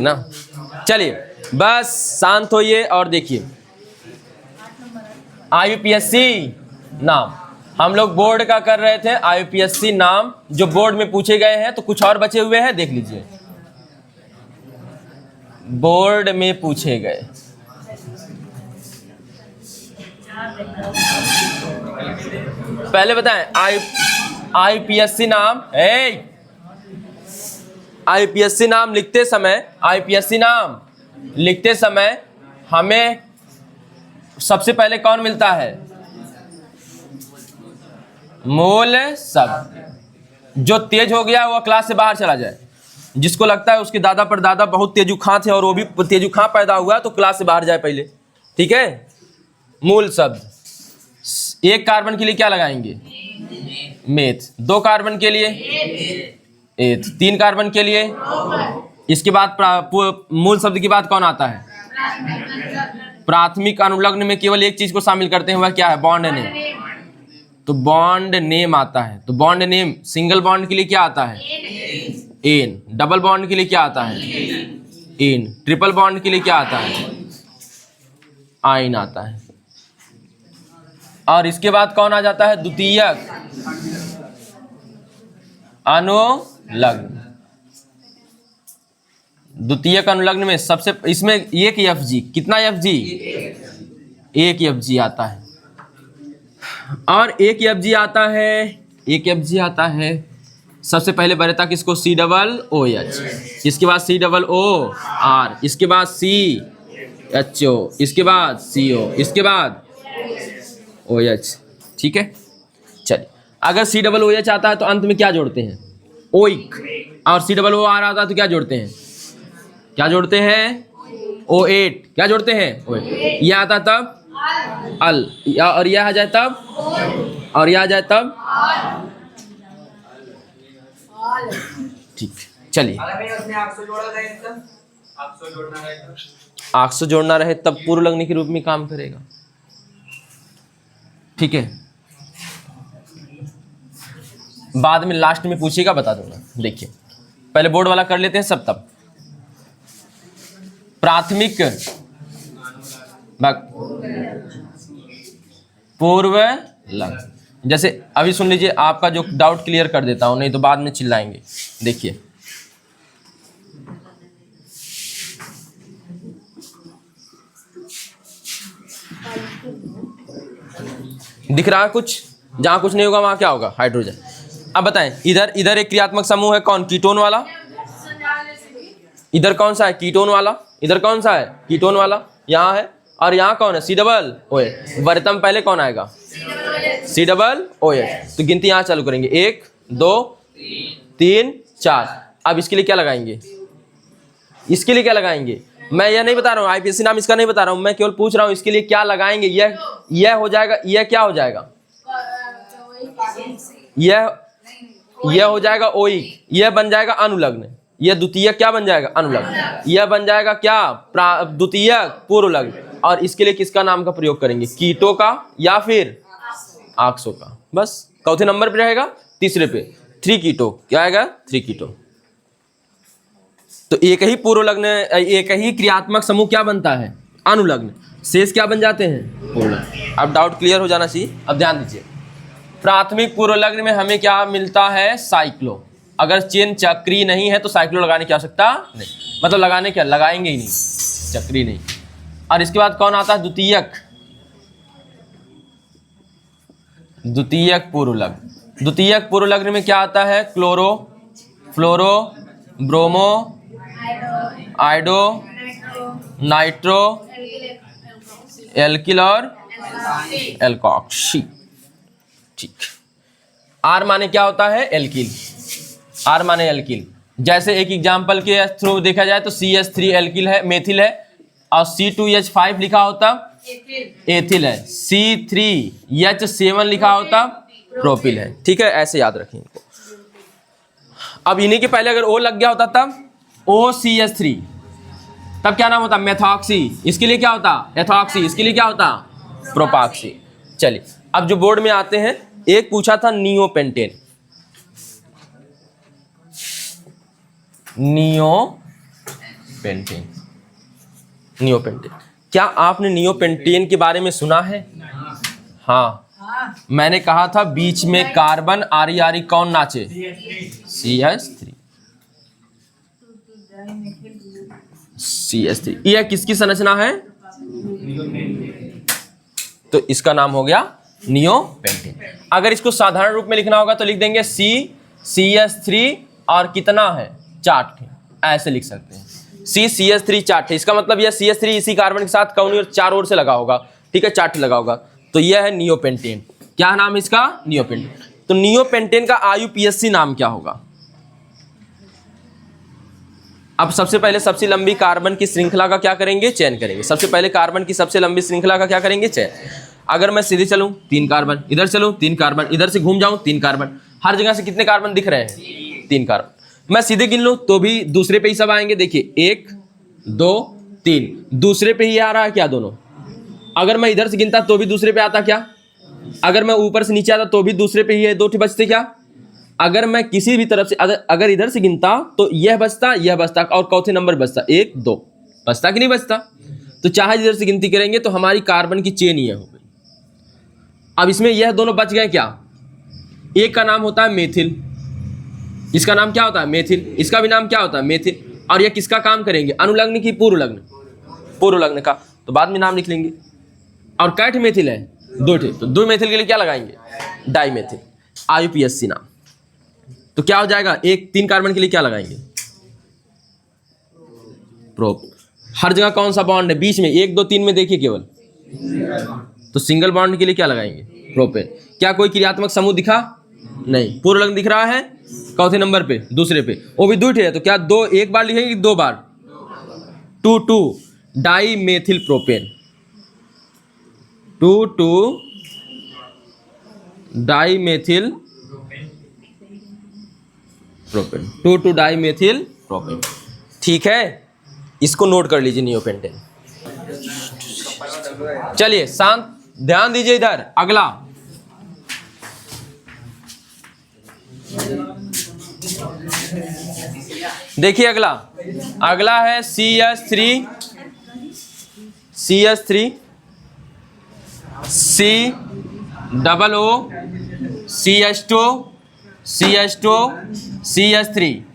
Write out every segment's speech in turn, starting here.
ना। चलिए बस शांत होइए और देखिए, IUPAC नाम हम लोग बोर्ड का कर रहे थे। IUPAC नाम जो बोर्ड में पूछे गए हैं, तो कुछ और बचे हुए हैं, देख लीजिए। बोर्ड में पूछे गए, पहले बताएं IUPAC नाम IUPAC नाम लिखते समय, IUPAC नाम लिखते समय हमें सबसे पहले कौन मिलता है? मूल शब्द। जो तेज हो गया वो क्लास से बाहर चला जाए। जिसको लगता है उसके दादा परदादा बहुत तेजू खां थे और वो भी तेजू खां पैदा हुआ, तो क्लास से बाहर जाए पहले, ठीक है। मूल शब्द, एक कार्बन के लिए क्या लगाएंगे? मेथ। 2 कार्बन के लिए एथ। 3 कार्बन के लिए, इसके बाद मूल शब्द के बाद कौन आता है? प्राथमिक अनुलग्न में केवल एक चीज को शामिल करते हैं, वह क्या है? Bond name. तो बॉन्ड नेम आता है। तो बॉन्ड नेम सिंगल बॉन्ड के लिए क्या आता है? एन। डबल बॉन्ड के लिए क्या आता है? एन। ट्रिपल बॉन्ड के लिए क्या आता है? आइन आता है। और इसके बाद कौन आ जाता है? द्वितीयक अनुलग्न। द्वितीयक अनुलग्न में सबसे इसमें एक FG, कितना FG? एक FG आता है। और एक FG आता है, एक FG आता है। सबसे पहले बनेता किसको? COOH, इसके बाद COOR, इसके बाद CHO, इसके बाद CO, इसके बाद OH, ठीक है। चलिए, अगर COOH आता है तो अंत में क्या जोड़ते हैं? ओइक। और COOR आता है तो क्या जोड़ते हैं? क्या जोड़ते हैं? O8। क्या जोड़ते हैं? O8। यह आता तब अल, और यह आ जाए तब, और यह आ जाए तब, ठीक। चलिए, आक्सो जोड़ना रहे तब पूर्व लगने के रूप में काम करेगा, ठीक है। बाद में लास्ट में पूछेगा, बता दूंगा। देखिए, पहले बोर्ड वाला कर लेते हैं सब, तब प्राथमिक पूर्व लग्न। जैसे अभी सुन लीजिए, आपका जो डाउट क्लियर कर देता हूं, नहीं तो बाद में चिल्लाएंगे। देखिए, दिख रहा है कुछ? जहां कुछ नहीं होगा वहां क्या होगा? हाइड्रोजन। अब बताएं, इधर एक क्रियात्मक समूह है, कौन? कीटोन वाला। इधर कौन सा है? कीटोन वाला। इधर कौन सा है? कीटोन वाला। यहाँ है। और यहाँ कौन है? COOH। वर्तम पहले कौन आएगा? COOH। तो गिनती यहाँ चालू करेंगे, 1 2 3 4। अब इसके लिए क्या लगाएंगे? इसके लिए क्या लगाएंगे? मैं यह नहीं बता रहा हूँ, IUPAC नाम इसका नहीं बता रहा हूँ, मैं केवल पूछ रहा हूँ इसके लिए क्या लगाएंगे। यह हो जाएगा, यह क्या हो जाएगा? यह हो जाएगा ओइक। यह बन जाएगा अनुलग्न। यह द्वितीयक क्या बन जाएगा? अनुलग्न। यह बन जाएगा क्या? द्वितीयक पूर्व लग्न। और इसके लिए किसका नाम का प्रयोग करेंगे? कीटो का या फिर आक्सो का। बस चौथे नंबर पे रहेगा, तीसरे पे 3 कीटो। क्या आएगा? 3 कीटो। तो एक ही पूर्व लग्न, एक ही क्रियात्मक समूह क्या बनता है? अनुलग्न। शेष क्या बन जाते हैं? पूर्ण। अब डाउट क्लियर हो जाना चाहिए। अब ध्यान दीजिए, प्राथमिक पूर्व लग्न में हमें क्या मिलता है? साइक्लो। अगर चेन चक्री नहीं है तो साइक्लो लगाने की आवश्यकता नहीं, मतलब लगाने क्या, लगाएंगे ही नहीं, चक्री नहीं। और इसके बाद कौन आता है? द्वितीयक, द्वितीयक पूर्व लग्न। द्वितीयक पूर्व लग्न में क्या आता है? क्लोरो, फ्लोरो, ब्रोमो, आइडो, नाइट्रो, एल्किल और एल्कॉक्सी, ठीक। आर माने क्या होता है? एल्किल। आर माने एल्किल। जैसे एक एग्जांपल के थ्रू देखा जाए तो CH3 एल्किल है, मेथिल है। और C2H5 लिखा होता एथिल है। C3H7 लिखा होता प्रोपिल है, ठीक है। ऐसे याद रखें इनको। अब इन्हीं के पहले अगर O लग गया होता तब OCH3, तब क्या नाम होता? मेथॉक्सी। इसके लिए क्या होता? एथॉक्सी। इसके लिए क्या होता? प्रोपाक्सी। चलिए, अब जो बोर्ड में आते हैं, एक पूछा था नियोपेंटेन। पेंटेन। नियोपेंटेन, क्या आपने नियोपेंटेन के बारे में सुना है? हाँ, मैंने कहा था बीच में कार्बन आरी आरी कौन नाचे? CH3। CH3 यह किसकी संरचना है? तो इसका नाम हो गया नियोपेंटेन। अगर इसको साधारण रूप में लिखना होगा तो लिख देंगे CH3 और कितना है? 4 थे, ऐसे लिख सकते हैं। CH3 4 थे, इसका मतलब यह CH3 इसी कार्बन के साथ कौन और 4 ओर से लगा होगा, ठीक है, 4 लगा होगा, तो यह है नियोपेंटेन। क्या नाम है इसका? नियोपेंटेन। तो नियोपेंटेन का IUPAC नाम क्या होगा? अब सबसे पहले सबसे लंबी कार्बन की श्रृंखला का क्या करेंगे? चयन करेंगे। सबसे पहले कार्बन की सबसे लंबी श्रृंखला का क्या करेंगे? चयन। अगर मैं सीधे चलूं 3 कार्बन, इधर चलूं 3 कार्बन, इधर से घूम जाऊं 3 कार्बन, हर जगह से कितने कार्बन दिख रहे हैं? 3 कार्बन। मैं सीधे गिन लूं तो भी दूसरे पे ही सब आएंगे। देखिए 1 2 3, दूसरे पे ही आ रहा है क्या? दोनों। अगर मैं इधर से गिनता तो भी दूसरे पे आता क्या? अगर मैं ऊपर से नीचे आता तो भी दूसरे पे ही है, 2 बचते क्या? अगर मैं किसी भी तरफ से अगर इधर से गिनता तो यह बचता, यह बचता, और चौथे नंबर बचता 1 2, बचता कि नहीं बचता? तो चाहे इधर से गिनती करेंगे तो हमारी कार्बन की चेन ये हो गई। अब इसमें यह दोनों बच गए क्या? एक का नाम होता है मेथिल, इसका नाम क्या होता है? मेथिल, इसका भी नाम क्या होता है? मेथिल। और यह किसका काम करेंगे? अनुलग्न की पूर्व लग्न? पूर्व लग्न का, तो बाद में नाम लिख लेंगे। और कैठ मेथिल है? 2 थे, तो 2 मेथिल के लिए क्या लगाएंगे? डाइमेथिल। IUPAC नाम। तो क्या हो जाएगा? 3 कार्बन के लिए क्या लगाएंगे? प्रोप। हर जगह कौन सा बॉन्ड है? बीच में 1 2 3 में देखिए केवल, तो सिंगल बॉन्ड के लिए क्या लगाएंगे? प्रोपेन। क्या कोई क्रियात्मक समूह दिखा? नहीं। पूर्व लग्न दिख रहा है चौथे नंबर पे, दूसरे पे, वो भी 2 है, तो क्या 2 एक बार लिखेंगे कि 2 बार? 2 dimethyl propane. 2 dimethyl propane. 2 dimethyl propane, ठीक है, इसको नोट कर लीजिए नियोपेंटेन। चलिए शांत, ध्यान दीजिए इधर। अगला देखिए, अगला है CH3 CH3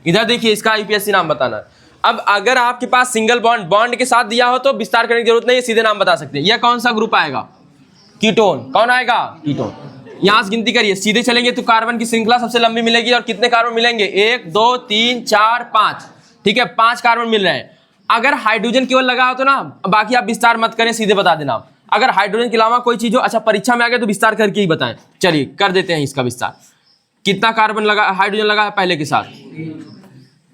इधर देखिए, इसका IUPAC नाम बताना। अब अगर आपके पास सिंगल बॉन्ड के साथ दिया हो तो विस्तार करने की जरूरत नहीं है, सीधे नाम बता सकते हैं। यह कौन सा ग्रुप आएगा? कीटोन। कौन आएगा? कीटोन। यहां से गिनती करिए, सीधे चलेंगे तो कार्बन की श्रृंखला सबसे लंबी मिलेगी। और कितने कार्बन मिलेंगे? 1 2 3 4 5, ठीक है, 5 कार्बन मिल रहे हैं। अगर हाइड्रोजन केवल लगा हो तो ना, बाकी आप विस्तार मत करें, सीधे बता देना। अगर हाइड्रोजन के अलावा कोई चीज हो, अच्छा परीक्षा में आ गया तो विस्तार करके ही बताएं। चलिए कर देते हैं इसका विस्तार। कितना कार्बन लगा, हाइड्रोजन लगा है पहले के साथ,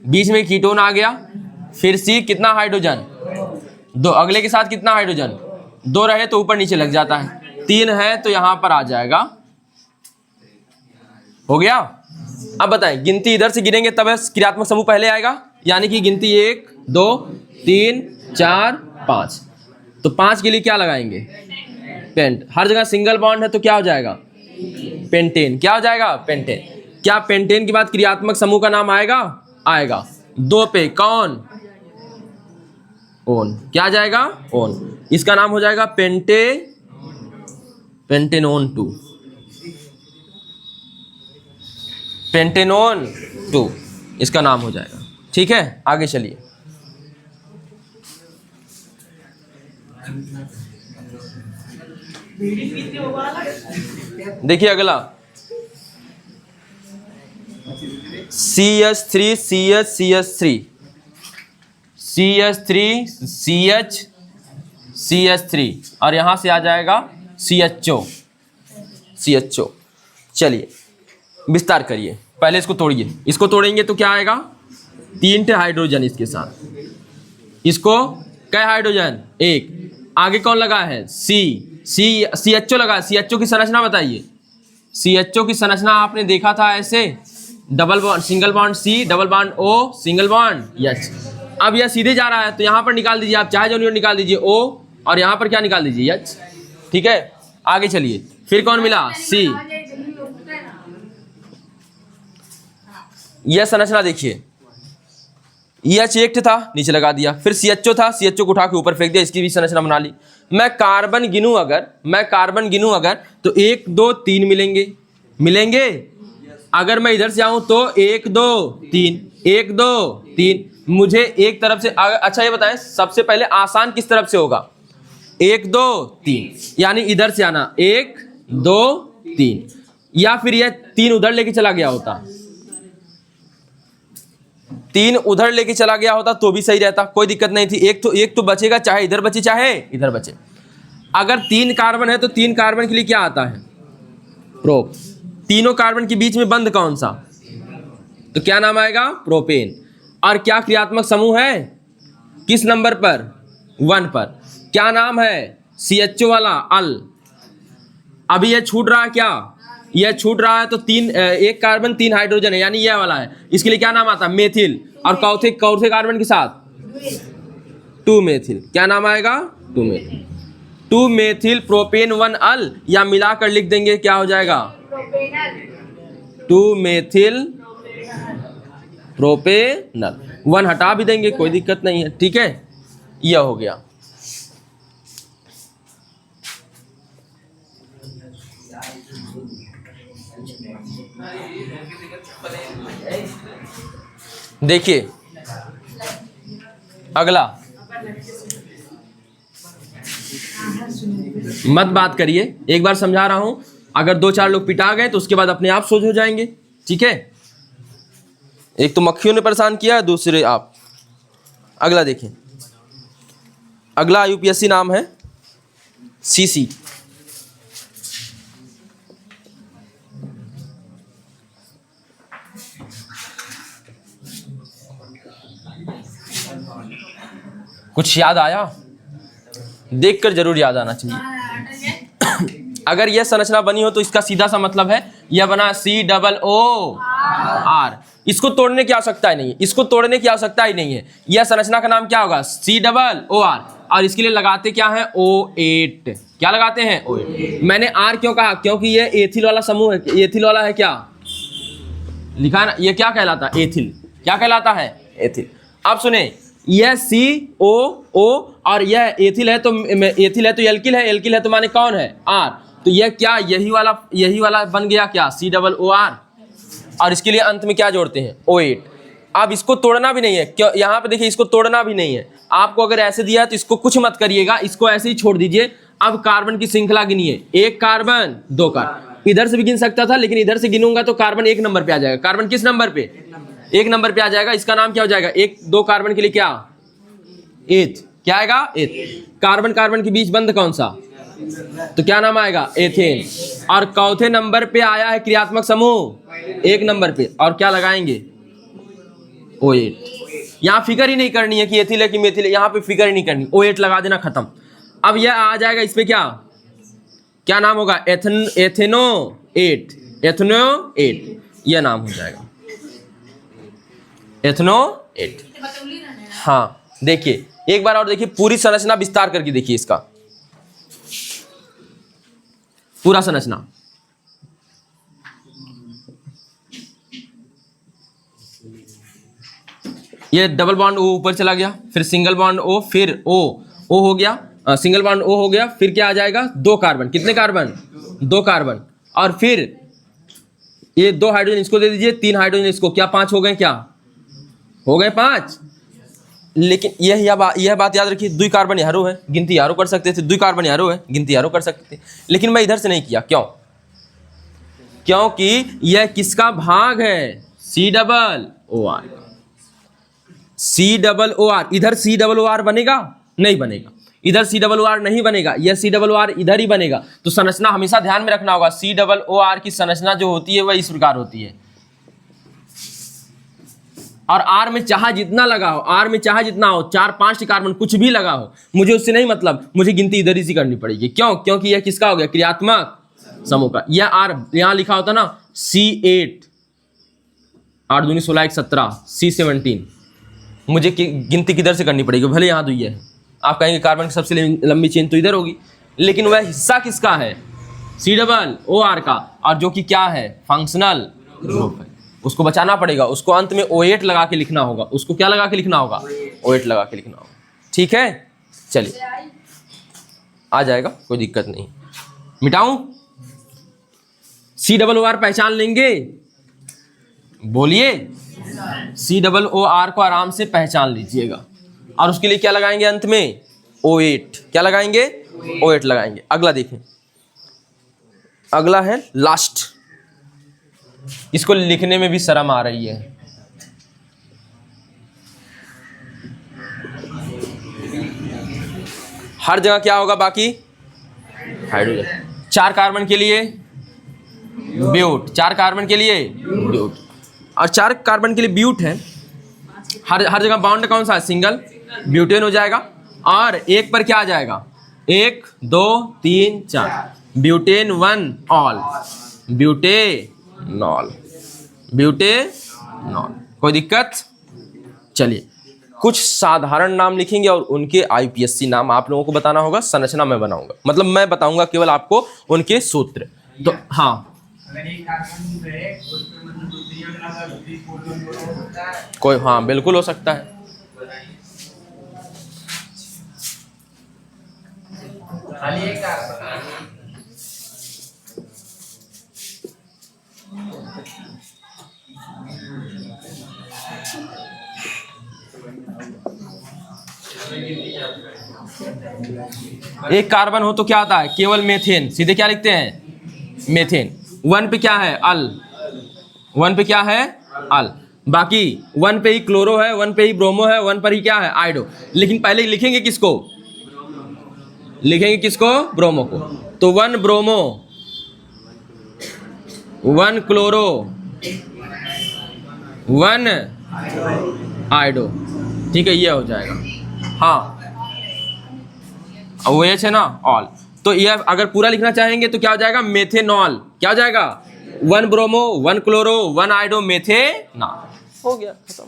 बीच में कीटोन आ गया, फिर C कितना हाइड्रोजन? 2, अगले के साथ कितना हाइड्रोजन? 2 रहे तो ऊपर नीचे लग जाता है, 3 है तो यहां पर आ जाएगा। हो गया। अब बताएं, गिनती इधर से गिनेंगे तब क्रियात्मक समूह पहले आएगा, यानी कि गिनती 1 2 3 4 5, तो 5 के लिए क्या लगाएंगे? पेंट। हर जगह सिंगल बॉन्ड है तो क्या हो जाएगा? पेंटेन। क्या हो जाएगा? पेंटेन। क्या पेंटेन के बाद क्रियात्मक समूह का नाम आएगा? आएगा। 2 पे कौन? ओन। क्या जाएगा? ओन। इसका नाम हो जाएगा पेंटेनोन 2। पेंटेनोन 2 इसका नाम हो जाएगा, ठीक है। आगे चलिए, देखिए अगला CH3 CH3 और यहां से आ जाएगा CHO। चलिए विस्तार करिए, पहले इसको तोड़िए। इसको तोड़ेंगे तो क्या आएगा? 3 हाइड्रोजन इसके साथ, इसको क्या हाइड्रोजन? 1। आगे कौन लगा है? CHO लगा है। CHO की संरचना बताइए। CHO की संरचना आपने देखा था ऐसे, double bond, single bond C, double bond O, single bond H। अब यह सीधे जा रहा है तो यहाँ पर निकाल दीजिए, आप चाहे जो निकाल दीजिए O, और यहाँ पर क्या निकाल दीजिए? H, ठीक है। आगे चलिए, फिर कौन मिला? C। यह संरचना देखिए, EH एक था, नीचे लगा दिया। फिर CHO था, CHO को उठा के ऊपर फेंक दिया, इसकी भी संरचना बना ली। मैं कार्बन गिनूं अगर तो 1 2 3 मिलेंगे। अगर मैं इधर से आऊं तो 1 2 3 1 2 3। मुझे एक तरफ से अच्छा ये बताएं, सबसे पहले आसान किस तरफ से होगा? 1 2 3, यानी इधर से आना 1 2 3, या फिर यह 3 उधर लेके चला गया होता, 3 उधर लेके चला गया होता तो भी सही रहता, कोई दिक्कत नहीं थी। एक तो बचेगा, चाहे इधर बचे चाहे इधर बचे। अगर 3 कार्बन है तो 3 कार्बन के लिए क्या आता है? प्रोप। तीनों कार्बन के बीच में बंद कौन सा? तो क्या नाम आएगा? प्रोपेन। और क्या क्रियात्मक समूह है? किस नंबर पर? 1 पर। क्या नाम है? CHO वाला अल। अभी ये छूट रहा है क्या? यह छूट रहा है तो 1 कार्बन 3 हाइड्रोजन है, यानी यह वाला है। इसके लिए क्या नाम आता है? मेथिल। और चौथे कार्बन के साथ 2 मेथिल। क्या नाम आएगा? 2 मेथिल। 2 मेथिल प्रोपेन 1 अल, या मिलाकर लिख देंगे, क्या हो जाएगा? 2 मेथिल प्रोपेनल। 1 हटा भी देंगे, कोई दिक्कत नहीं है, ठीक है। यह हो गया। देखिए अगला, मत बात करिए, एक बार समझा रहा हूं। अगर 2-4 लोग पिटा गए तो उसके बाद अपने आप सोच हो जाएंगे, ठीक है। एक तो मक्खियों ने परेशान किया, दूसरे आप। अगला देखें, अगला UPSC नाम है CC। कुछ याद आया? देखकर जरूर याद आना चाहिए। अगर यह संरचना बनी हो तो इसका सीधा सा मतलब है यह बना COOR। इसको तोड़ने की आवश्यकता ही नहीं है, इसको तोड़ने की आवश्यकता ही नहीं है। यह संरचना का नाम क्या होगा? COOR। और इसके लिए लगाते क्या है? O8। क्या लगाते हैं? O8। मैंने R क्यों कहा? क्योंकि यह एथिल वाला समूह है। एथिल वाला है, क्या लिखा ना? यह क्या कहलाता है? एथिल। क्या कहलाता है? एथिल। अब सुने, यह COO और यह एथिल है तो एथिल है तो एल्किल है, एल्किल है तो माने कौन है? R। तो यह क्या यही वाला बन गया क्या? COOR। और इसके लिए अंत में क्या जोड़ते हैं? O8। अब इसको तोड़ना भी नहीं है, क्यों? यहाँ पे देखिए, इसको तोड़ना भी नहीं है। आपको अगर ऐसे दिया है तो इसको कुछ मत करिएगा, इसको ऐसे ही छोड़ दीजिए। अब कार्बन की श्रृंखला गिनिए, 1 कार्बन 2 कार्बन। इधर से भी गिन सकता था, लेकिन इधर से गिनूंगा तो कार्बन 1 नंबर पे आ जाएगा। कार्बन किस नंबर पे? 1 नंबर पे आ जाएगा। इसका नाम क्या हो जाएगा? 1-2 कार्बन के लिए क्या? एथ। क्या आएगा? एथ। कार्बन कार्बन के बीच बंद कौन सा? तो क्या नाम आएगा? एथेन। और चौथे नंबर पे आया है क्रियात्मक समूह 1 नंबर पे, और क्या लगाएंगे? O8। यहाँ फिकर ही नहीं करनी है कि एथिल है कि मेथिल है, यहाँ पे फिकर ही नहीं करनी, O8 लगा देना, खत्म। अब यह आ जाएगा इस पे क्या नाम होगा? एथेनो8। एथेनो8 यह नाम हो जाएगा, एथेनो8। हाँ देखिए, एक बार और देखिए, पूरी संरचना विस्तार करके देखिए, इसका पूरा संरचना। ये डबल बॉन्ड O ऊपर चला गया, फिर सिंगल बॉन्ड O, फिर O हो गया, सिंगल बॉन्ड O हो गया, फिर क्या आ जाएगा? 2 कार्बन। कितने कार्बन? 2 कार्बन। और फिर ये 2 हाइड्रोजन इसको दे दीजिए, 3 हाइड्रोजन इसको, क्या 5 हो गए? क्या हो गए? 5। लेकिन यह बात याद रखिए, 2 कार्बन यारो है, गिनती यारो कर सकते थे, 2 कार्बन यारो है, गिनती यारो कर सकते थे, लेकिन मैं इधर से नहीं किया। क्यों? क्योंकि यह किसका भाग है? COOR। COOR। इधर COOR बनेगा? नहीं बनेगा। इधर COOR नहीं बनेगा, यह COOR इधर ही बनेगा। तो संरचना हमेशा ध्यान में रखना होगा, COOR की संरचना जो होती है वह इस प्रकार होती है। और R में चाहे जितना लगा हो, R में चाहे जितना हो, 4-5 कार्बन कुछ भी लगा हो, मुझे उससे नहीं मतलब, मुझे गिनती इधर ही से करनी पड़ेगी। क्यों? क्योंकि यह किसका हो गया? क्रियात्मक समूह का। यह R यहां लिखा होता ना, C8, 8 दूनी 16, 1 17, C17, मुझे गिनती किधर से करनी पड़ेगी? भले यहाँ दुई है, आप कहेंगे कार्बन की सबसे लंबी चेन तो इधर होगी, लेकिन वह हिस्सा किसका है? COOR का, और जो कि क्या है? फंक्शनल ग्रुप है। उसको बचाना पड़ेगा, उसको अंत में O8 लगा के लिखना होगा। उसको क्या लगा के लिखना होगा? O8 लगा के लिखना होगा। ठीक है, चलिए आ जाएगा, कोई दिक्कत नहीं। मिटाऊं? COOR पहचान लेंगे? बोलिए, COOR को आराम से पहचान लीजिएगा। और उसके लिए क्या लगाएंगे अंत में? O8। क्या लगाएंगे? O8 लगाएंगे। अगला देखें, अगला है लास्ट। इसको लिखने में भी शर्म आ रही है। हर जगह क्या होगा बाकी? हाइड्रोजन। 4 कार्बन के लिए ब्यूट, 4 कार्बन के लिए ब्यूट, और 4 कार्बन के लिए ब्यूट है। हर जगह बाउंड कौन सा है? सिंगल ब्यूटेन हो जाएगा। और एक पर क्या आ जाएगा? 1 2 3 4 ब्यूटेन 1 ऑल, ब्यूटेनॉल, ब्यूटेनॉल। कोई दिक्कत? चलिए कुछ साधारण नाम लिखेंगे और उनके IUPAC नाम आप लोगों को बताना होगा। संरचना मैं बनाऊंगा, मतलब मैं बताऊंगा केवल आपको उनके सूत्र। तो हाँ, कोई, हाँ बिल्कुल हो सकता है। एक कार्बन हो तो क्या आता है? केवल मेथेन। सीधे क्या लिखते हैं? मेथेन। 1 पे क्या है? अल। 1 पे क्या है? अल। बाकी 1 पे ही क्लोरो है, 1 पे ही ब्रोमो है, 1 पर ही क्या है? आयोडो। लेकिन पहले लिखेंगे किसको? लिखेंगे किसको? ब्रोमो को। तो 1 ब्रोमो, 1 क्लोरो, 1 आयोडो। ठीक है, ये हो जाएगा। हाँ, OH है ना, ऑल। तो ये अगर पूरा लिखना चाहेंगे तो क्या हो जाएगा? मेथेनॉल। क्या हो जाएगा? 1 ब्रोमो, 1 क्लोरो, 1 आयोडो, मेथेनॉल। हो गया, खत्म।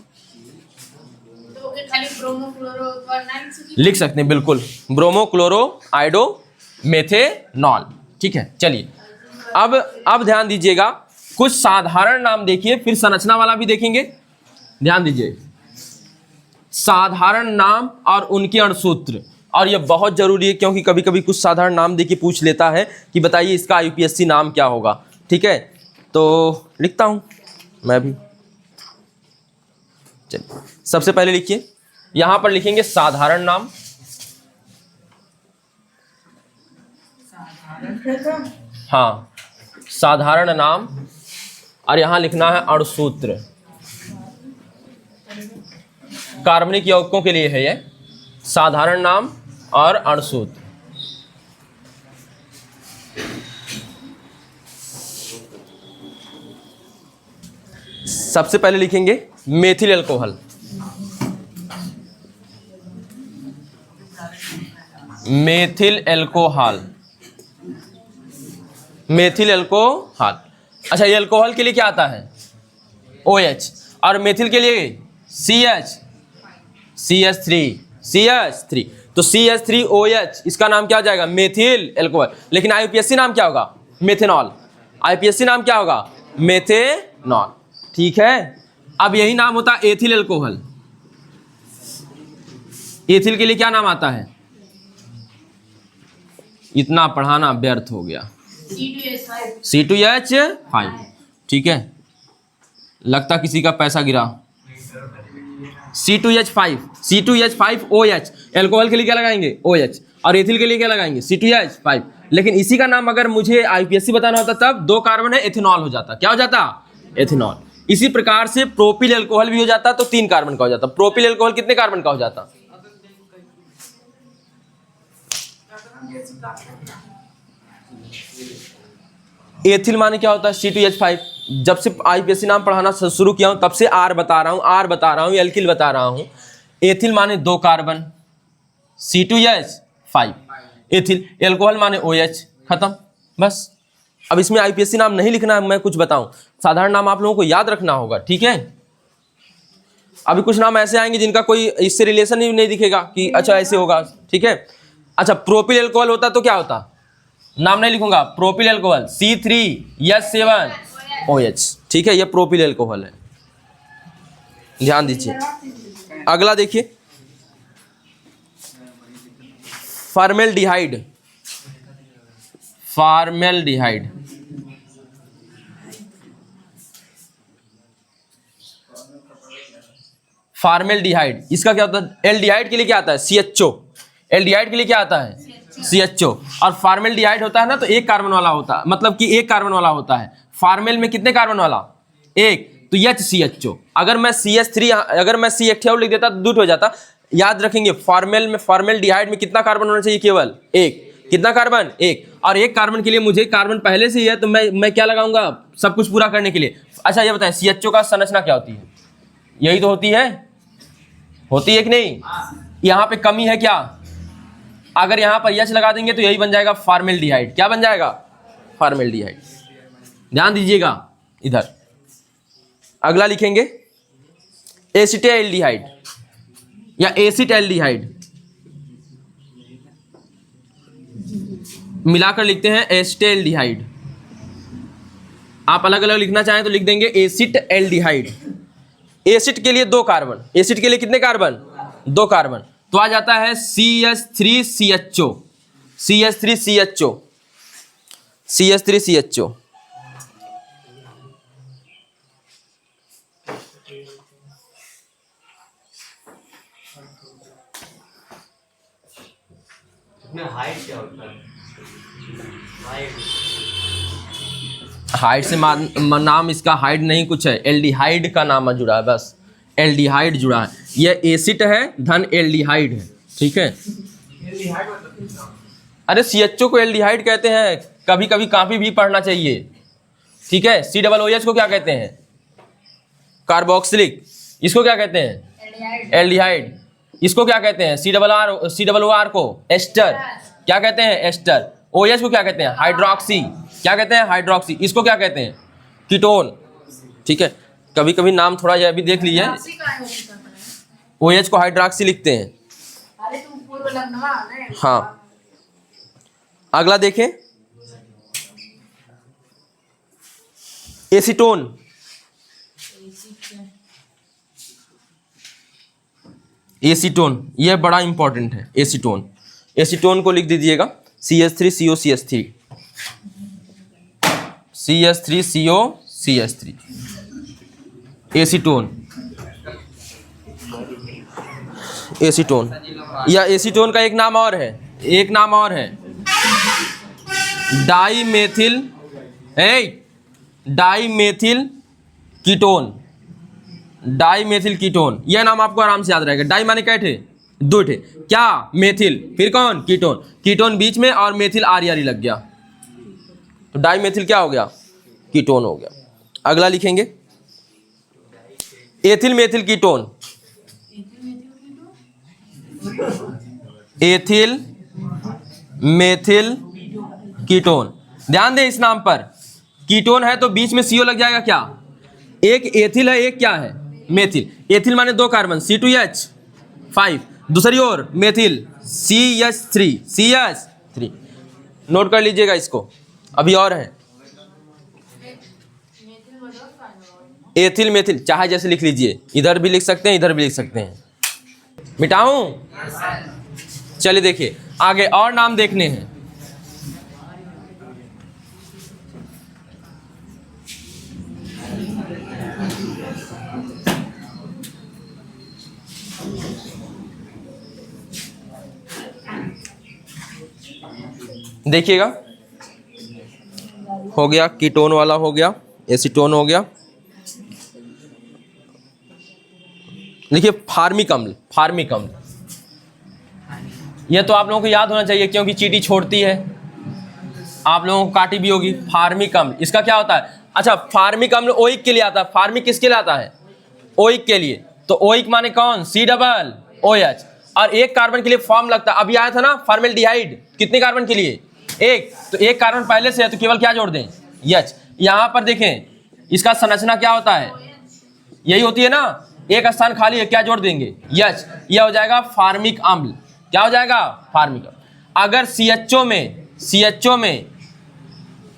तो खाली ब्रोमो क्लोरो लिख सकते हैं, बिल्कुल। Bromo chloro iodo methanol. ठीक है, चलिए अब ध्यान दीजिएगा, कुछ साधारण नाम देखिए, फिर संरचना वाला भी देखेंगे। ध्यान दीजिए, साधारण नाम और उनके अणुसूत्र। और यह बहुत जरूरी है क्योंकि कभी कभी कुछ साधारण नाम देखिए पूछ लेता है कि बताइए इसका IUPAC नाम क्या होगा। ठीक है, तो लिखता हूं मैं भी। चलिए सबसे पहले लिखिए, यहां पर लिखेंगे साधारण नाम। हाँ, साधारण नाम। और यहां लिखना है अणुसूत्र। कार्बनिक यौगिकों के लिए है ये, साधारण नाम और अणुसूत्र। सबसे पहले लिखेंगे methyl alcohol. Methyl alcohol, methyl alcohol. अच्छा, ये अल्कोहल के लिए क्या आता है? OH। और मेथिल के लिए CH3। तो CH3OH, इसका नाम क्या हो जाएगा? Methyl alcohol. लेकिन IUPAC नाम क्या होगा? मेथेनॉल। IUPAC नाम क्या होगा? मेथेनॉल। ठीक है, अब यही नाम होता है एथिल अल्कोहल। एथिल के लिए क्या नाम आता है? इतना पढ़ाना व्यर्थ हो गया। C2H5। ठीक है, लगता किसी का पैसा गिरा। C2H5OH। अल्कोहल के लिए क्या लगाएंगे? OH। और एथिल के लिए क्या लगाएंगे? C2H5। लेकिन इसी का नाम अगर मुझे IUPAC बताना होता तब 2 कार्बन है, एथेनॉल हो जाता। क्या हो जाता? एथेनॉल। इसी प्रकार से प्रोपिल अल्कोहल भी हो जाता तो 3 कार्बन का हो जाता। प्रोपिल अल्कोहल कितने कार्बन का हो जाता? एथिल माने क्या होता है? C2H5। जब से IUPAC नाम पढ़ाना शुरू किया हूं तब से R बता रहा हूं, एल्किल बता रहा हूं। एथिल माने 2 कार्बन, C2H5। एथिल अल्कोहल माने OH। खत्म, बस। अब इसमें IUPAC नाम नहीं लिखना है, मैं कुछ बताऊं। साधारण नाम आप लोगों को याद रखना होगा। ठीक है, अभी कुछ नाम ऐसे आएंगे जिनका कोई इससे रिलेशन ही नहीं दिखेगा कि अच्छा ऐसे होगा। ठीक है, अच्छा प्रोपिल अल्कोहल होता तो क्या होता? नाम नहीं लिखूंगा, प्रोपिल अल्कोहल C3H7OH। ठीक है, ये प्रोपिल अल्कोहल है, ध्यान दीजिए। अगला देखिए, फॉर्मेल्डिहाइड। फॉर्मेल्डिहाइड, फॉर्मेल्डिहाइड, इसका क्या होता है? एल्डिहाइड के लिए क्या आता है? CHO। एल्डिहाइड के लिए क्या आता है? CHO। और फॉर्मेल्डिहाइड होता है ना, तो एक कार्बन वाला होता है, मतलब कि एक कार्बन वाला होता है। फॉर्मेल में कितने कार्बन वाला? एक, तो HCHO। अगर मैं CH3, अगर मैं CH लिख देता तो दूट हो जाता। याद रखेंगे, फॉर्मेल में, फॉर्मेल्डिहाइड में कितना कार्बन होना चाहिए? केवल एक। कितना कार्बन? एक। और एक कार्बन के लिए मुझे कार्बन पहले से ही है, तो मैं क्या लगाऊंगा? सब कुछ पूरा करने के लिए। अच्छा ये बताएं, CHO का संरचना क्या होती है? यही तो होती है, होती है कि नहीं? यहाँ पे कमी है क्या? अगर यहाँ पर H लगा देंगे तो यही बन जाएगा फॉर्मेल्डिहाइड। क्या बन जाएगा? फॉर्मेल्डिहाइड। ध्यान दीजिएगा इधर। अगला लिखेंगे एसिटाल्डिहाइड या एसिटाल्डिहाइड, मिलाकर लिखते हैं एसिटाल्डिहाइड। आप अलग अलग लिखना चाहें तो लिख देंगे एसिटाल्डिहाइड। एसिड के लिए 2 कार्बन, एसिड के लिए कितने कार्बन? 2 कार्बन, तो आ जाता है CH3CHO। CH3CHO, CH3CHO। हाइट क्या होता है? हाइड से नाम इसका हाइड नहीं कुछ है, एल्डिहाइड का नाम जुड़ा है, बस एल्डिहाइड जुड़ा है। ये एसिड है धन एल्डिहाइड है, ठीक है। अरे CHO को एल्डिहाइड कहते हैं, कभी कभी काफी भी पढ़ना चाहिए, ठीक है। COOH को क्या कहते हैं? कार्बोक्सिलिक। इसको क्या कहते हैं? एल्डिहाइड। इसको क्या कहते हैं? COR को एस्टर। क्या कहते हैं? एस्टर। OH को क्या कहते हैं? हाइड्रोक्सी। क्या कहते हैं? हाइड्रोक्सी। इसको क्या कहते हैं? कीटोन, ठीक है। कभी कभी नाम थोड़ा यह भी देख लीजिए, OH को हाइड्रोक्सी लिखते हैं। हाँ, अगला देखें, एसीटोन। एसीटोन ये बड़ा इंपॉर्टेंट है। एसीटोन, एसीटोन को लिख दीजिएगा CH3COCH3, CH3COCH3, एसीटोन। एसीटोन या एसीटोन का एक नाम और है, एक नाम और है dimethyl, dimethyl ketone. Dimethyl ketone, यह नाम आपको आराम से याद रहेगा। डाई माने क्या थे? 2 थे। क्या? मेथिल, फिर कौन? कीटोन। कीटोन बीच में और मेथिल आरी आरी लग गया, तो डाईमेथिल क्या हो गया? कीटोन हो गया। अगला लिखेंगे ethyl methyl ketone. Ethyl methyl ketone, ध्यान दें इस नाम पर। कीटोन है तो बीच में CO लग जाएगा। क्या? एक एथिल है, एक क्या है? मेथिल। एथिल माने 2 कार्बन, C2H5। दूसरी ओर मेथिल CH3। नोट कर लीजिएगा इसको, अभी और है एथिल मेथिल, चाहे जैसे लिख लीजिए, इधर भी लिख सकते हैं, इधर भी लिख सकते हैं। मिटाऊं? चलिए देखिए आगे और नाम देखने हैं। देखिएगा, हो गया कीटोन वाला, हो गया एसीटोन, हो गया। देखिए फार्मिक अम्ल। फार्मिक अम्ल यह तो आप लोगों को याद होना चाहिए, क्योंकि चींटी छोड़ती है, आप लोगों को काटी भी होगी। फार्मिक अम्ल इसका क्या होता है? अच्छा, फार्मिक अम्ल ओइक के लिए आता है। फार्मिक किसके लिए आता है? ओइक के लिए। तो ओइक माने कौन? COOH, और एक कार्बन के लिए फॉर्म लगता है। अभी आया था ना फॉर्मेल्डिहाइड, कितने कार्बन के लिए? एक। तो एक कार्बन पहले से है तो केवल क्या जोड़ दें? H। यहाँ पर देखें इसका संरचना क्या होता है? यही होती है ना, एक स्थान खाली है, क्या जोड़ देंगे? H। यह हो जाएगा फार्मिक अम्ल। क्या हो जाएगा? फार्मिक अम्ल। अगर CHO में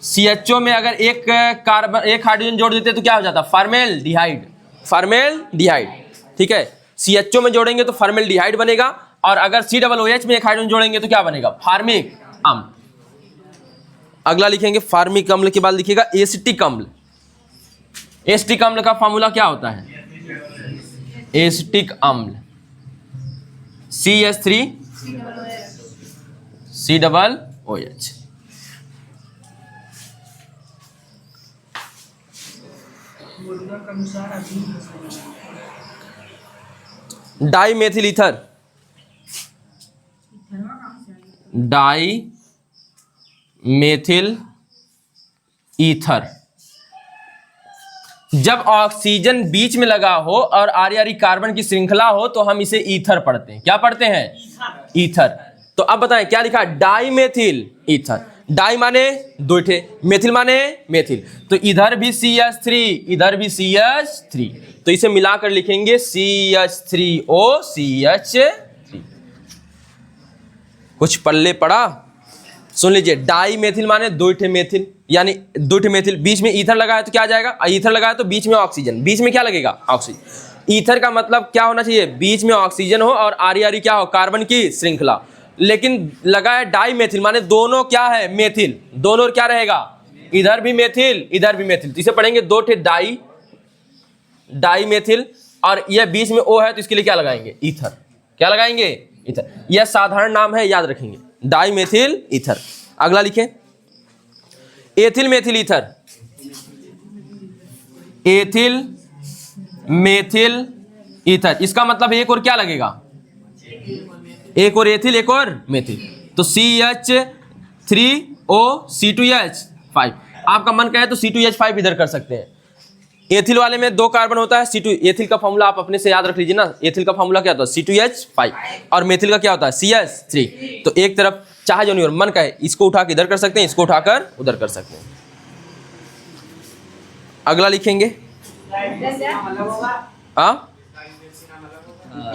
CHO में अगर एक कार्बन एक हाइड्रोजन जोड़ देते तो क्या हो जाता? फॉर्मेल्डिहाइड। फॉर्मेल्डिहाइड, ठीक है। CHO में जोड़ेंगे तो फॉर्मेल्डिहाइड बनेगा, और अगर COOH में एक हाइड्रोजन जोड़ेंगे तो क्या बनेगा? फार्मिक अम्ल। अगला लिखेंगे फार्मिक अम्ल के बाद लिखिएगा एसिटिक अम्ल। एसिटिक अम्ल का फॉर्मूला क्या होता है? एसिटिक अम्ल CH3COOH। Dimethyl ether. Dimethyl ether. जब ऑक्सीजन बीच में लगा हो और आरी कार्बन की श्रृंखला हो तो हम इसे ईथर पढ़ते हैं। क्या पढ़ते हैं? ईथर। तो अब बताएं क्या लिखा? Die methyl ether. डाई माने दो ठे, मेथिल माने मेथिल, तो इधर भी CH3, इधर भी CH3, तो इसे मिलाकर लिखेंगे CH3OCH3। कुछ पल्ले पड़ा? सुन लीजिए, डाई मेथिल माने दो ठे मेथिल, यानी दो ठे मेथिल, बीच में ईथर लगा है तो क्या आ जाएगा? ईथर लगा है तो बीच में ऑक्सीजन, बीच में क्या लगेगा? ऑक्सीजन। ईथर का मतलब क्या होना चाहिए? बीच में ऑक्सीजन हो और आरी क्या हो? कार्बन की श्रृंखला। लेकिन लगा है डाई मेथिल माने दोनों क्या है? मेथिल। दोनों क्या रहेगा? इधर भी मेथिल, इधर भी मेथिल, तो इसे पढ़ेंगे दो ठे डाई, डाई मेथिल, और यह बीच में O है तो इसके लिए क्या लगाएंगे? ईथर। क्या लगाएंगे? ईथर। यह साधारण नाम है, याद रखेंगे, डाई मेथिल ईथर। अगला लिखें ethyl methyl ether. Ethyl methyl ether, इसका मतलब एक और क्या लगेगा? एक और एथिल, एक और मेथिल, तो CH3OC2H5। आपका मन कहे तो C2H5 इधर कर सकते हैं। एथिल वाले में दो कार्बन होता है C2। एथिल का फॉर्मूला आप अपने से याद रख लीजिए ना। एथिल का फॉर्मूला क्या होता है? C2H5, और मेथिल का क्या होता है? CH3। तो एक तरफ चाहे जो नहीं, और मन कहे इसको उठा के इधर कर सकते हैं, इसको उठाकर उधर कर सकते हैं। अगला लिखेंगे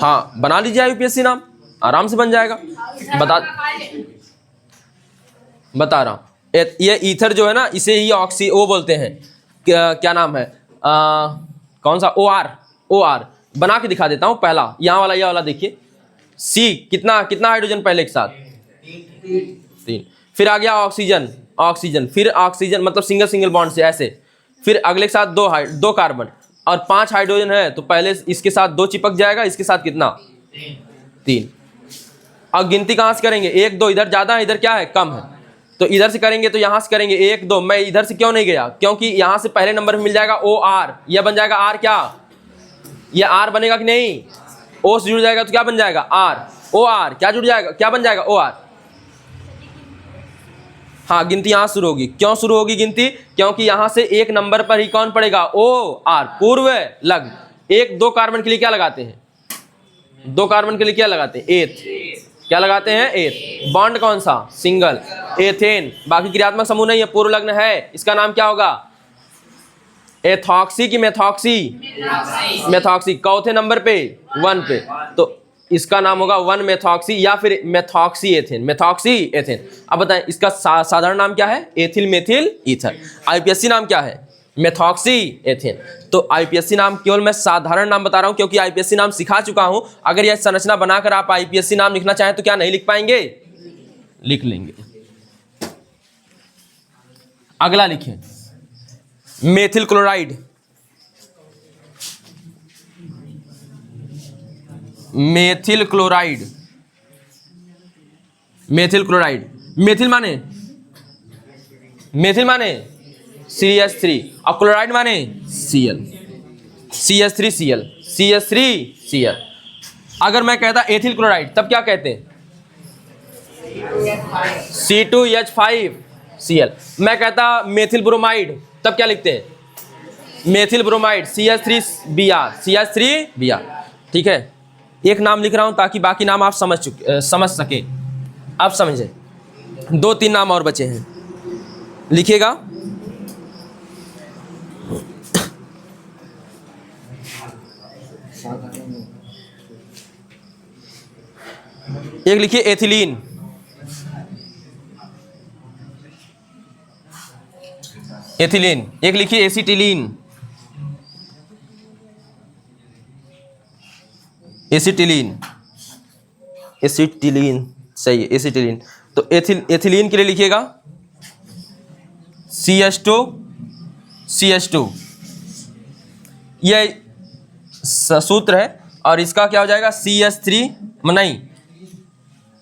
हाँ, बना लीजिए UPSC नाम, आराम से बन जाएगा। बता रहा हूं, ये ईथर जो है ना, इसे ही O बोलते हैं। क्या नाम है? कौन सा? OR बना के दिखा देता हूं। पहला यहाँ वाला, यह वाला देखिए, C कितना कितना हाइड्रोजन पहले एक साथ? 3। फिर आ गया ऑक्सीजन, फिर ऑक्सीजन मतलब सिंगल सिंगल बॉन्ड से ऐसे, फिर अगले के साथ दो कार्बन और 5 हाइड्रोजन है, तो पहले इसके साथ 2 चिपक जाएगा, इसके साथ कितना? 3। अब गिनती कहां से करेंगे? 1 2, इधर ज्यादा है, इधर क्या है? कम है, तो इधर से करेंगे तो यहां से करेंगे 1 2। मैं इधर से क्यों नहीं गया? क्योंकि यहां से पहले नंबर में मिल जाएगा OR, यह बन जाएगा R। क्या यह R बनेगा कि नहीं? O से जुड़ जाएगा तो क्या बन जाएगा? R। OR क्या जुड़ जाएगा? क्या बन जाएगा? OR। हाँ, गिनती यहां शुरू होगी। क्यों शुरू होगी गिनती? क्योंकि यहां से एक नंबर पर ही कौन पड़ेगा? OR, पूर्व लग्न। 1 2 कार्बन के लिए क्या लगाते हैं? 2 कार्बन के लिए क्या लगाते हैं? एथ। क्या लगाते हैं? एथ। बॉन्ड कौन सा? Single, ethane. बाकी क्रियात्मक समूह नहीं है, पूर्व लग्न है, इसका नाम क्या होगा? एथॉक्सी की मेथॉक्सी? मेथॉक्सी। चौथे नंबर पे 1 पे, तो इसका नाम होगा 1 मेथॉक्सी या फिर मेथॉक्सी एथेन। Methoxy ethane. अब बताएं इसका साधारण नाम क्या है? Ethyl methyl ether. IPSC नाम क्या है? Methoxy ethane. तो IPSC नाम केवल मैं साधारण नाम बता रहा हूं क्योंकि IPSC नाम सिखा चुका हूं। अगर यह संरचना बनाकर आप IPSC नाम लिखना चाहें तो क्या नहीं लिख पाएंगे? लिख लेंगे। अगला लिखें methyl chloride. Methyl chloride. Methyl chloride. Methyl माने CH3 और क्लोराइड माने Cl। CH3Cl, CH3Cl। अगर मैं कहता एथिल क्लोराइड तब क्या कहते हैं? C2H5Cl। मैं कहता मेथिल ब्रोमाइड तब क्या लिखते हैं? Methyl bromide, CH3Br। ठीक है, एक नाम लिख रहा हूं ताकि बाकी नाम आप समझ सके। आप समझे, 2-3 नाम और बचे हैं, लिखिएगा। एक लिखिए एथिलीन। एथिलीन, एक लिखिए एसिटिलीन, एसिटिलीन, एसिटिलीन सही है, एसिटिलीन। तो एथिलीन के लिए लिखिएगा CH2 CH2, यह सूत्र है। और इसका क्या हो जाएगा CH3 नहीं,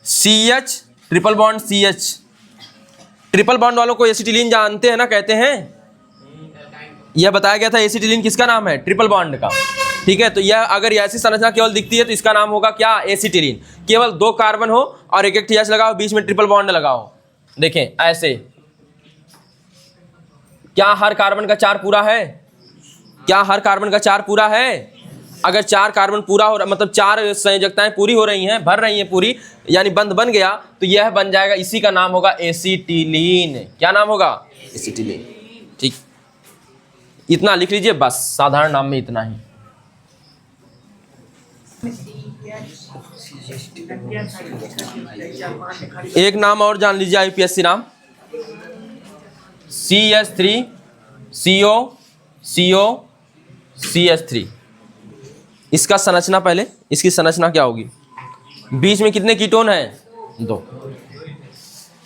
CH triple bond CH। Triple bond वालों को एसिटिलीन जानते हैं ना, कहते हैं। यह बताया गया था एसिटिलीन किसका नाम है, ट्रिपल बॉन्ड का। ठीक है, तो यह अगर ऐसी संरचना केवल दिखती है तो इसका नाम होगा क्या, एसिटिलीन। केवल 2 कार्बन हो और एक TH लगाओ, बीच में ट्रिपल बॉन्ड लगाओ, देखें ऐसे। क्या हर कार्बन का 4 पूरा है, क्या हर कार्बन का 4 पूरा है? अगर 4 कार्बन पूरा हो रहा, मतलब 4 संयोजकताएं पूरी हो रही हैं, भर रही हैं पूरी, यानी बंध बन गया, तो यह बन जाएगा, इसी का नाम होगा एसिटिलीन। क्या नाम होगा, एसिटिलीन। ठीक, इतना लिख लीजिए बस, साधारण नाम में इतना ही। एक नाम और जान लीजिए IUPAC नाम, CH3 CO CO CH3। इसका संरचना, पहले इसकी संरचना क्या होगी, बीच में कितने कीटोन हैं, 2।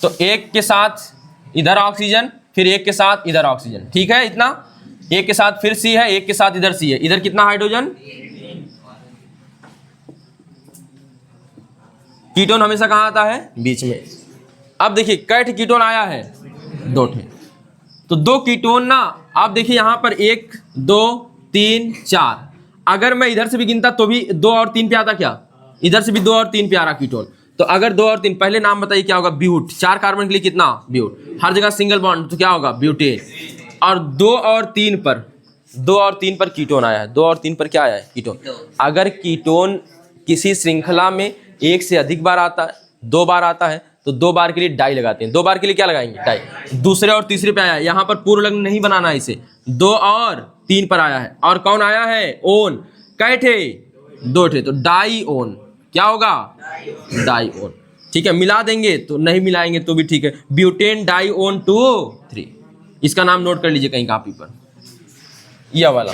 तो एक के साथ इधर ऑक्सीजन, फिर एक के साथ इधर ऑक्सीजन, ठीक है इतना। एक के साथ फिर C है, एक के साथ इधर C है, इधर कितना हाइड्रोजन, कीटोन हमेशा कहाँ आता है, बीच में। अब देखिए कै ठे कीटोन आया है, 2 ठे। तो 2 कीटोन ना, आप देखिए यहाँ पर 1 2 3 4, अगर मैं इधर से भी गिनता तो भी 2 और 3 पे आता, क्या इधर से भी 2 और 3 पे आ रहा कीटोन। तो अगर 2 और 3, पहले नाम बताइए क्या होगा, ब्यूट। 4 कार्बन के लिए कितना, ब्यूट। हर जगह सिंगल बॉन्ड, तो क्या होगा, ब्यूटेन। और 2 और 3 पर कीटोन आया है, 2 और 3 पर क्या आया है, कीटोन। अगर कीटोन किसी श्रृंखला में 1 से अधिक बार आता है, 2 बार आता है, तो 2 बार के लिए डाई लगाते हैं। 2 बार के लिए क्या लगाएंगे, डाई। दूसरे और तीसरे पे आया है, यहाँ पर पूर्ण लग्न नहीं बनाना है इसे, 2 और 3 पर आया है। और कौन आया है, ओन। कै ठे, 2 ठे, तो डाई ओन। क्या होगा, डाई ओन। ठीक है, मिला देंगे तो नहीं मिलाएंगे तो भी ठीक है, ब्यूटेन डाई ओन 2 3। इसका नाम नोट कर लीजिए कहीं कॉपी पर, यह वाला।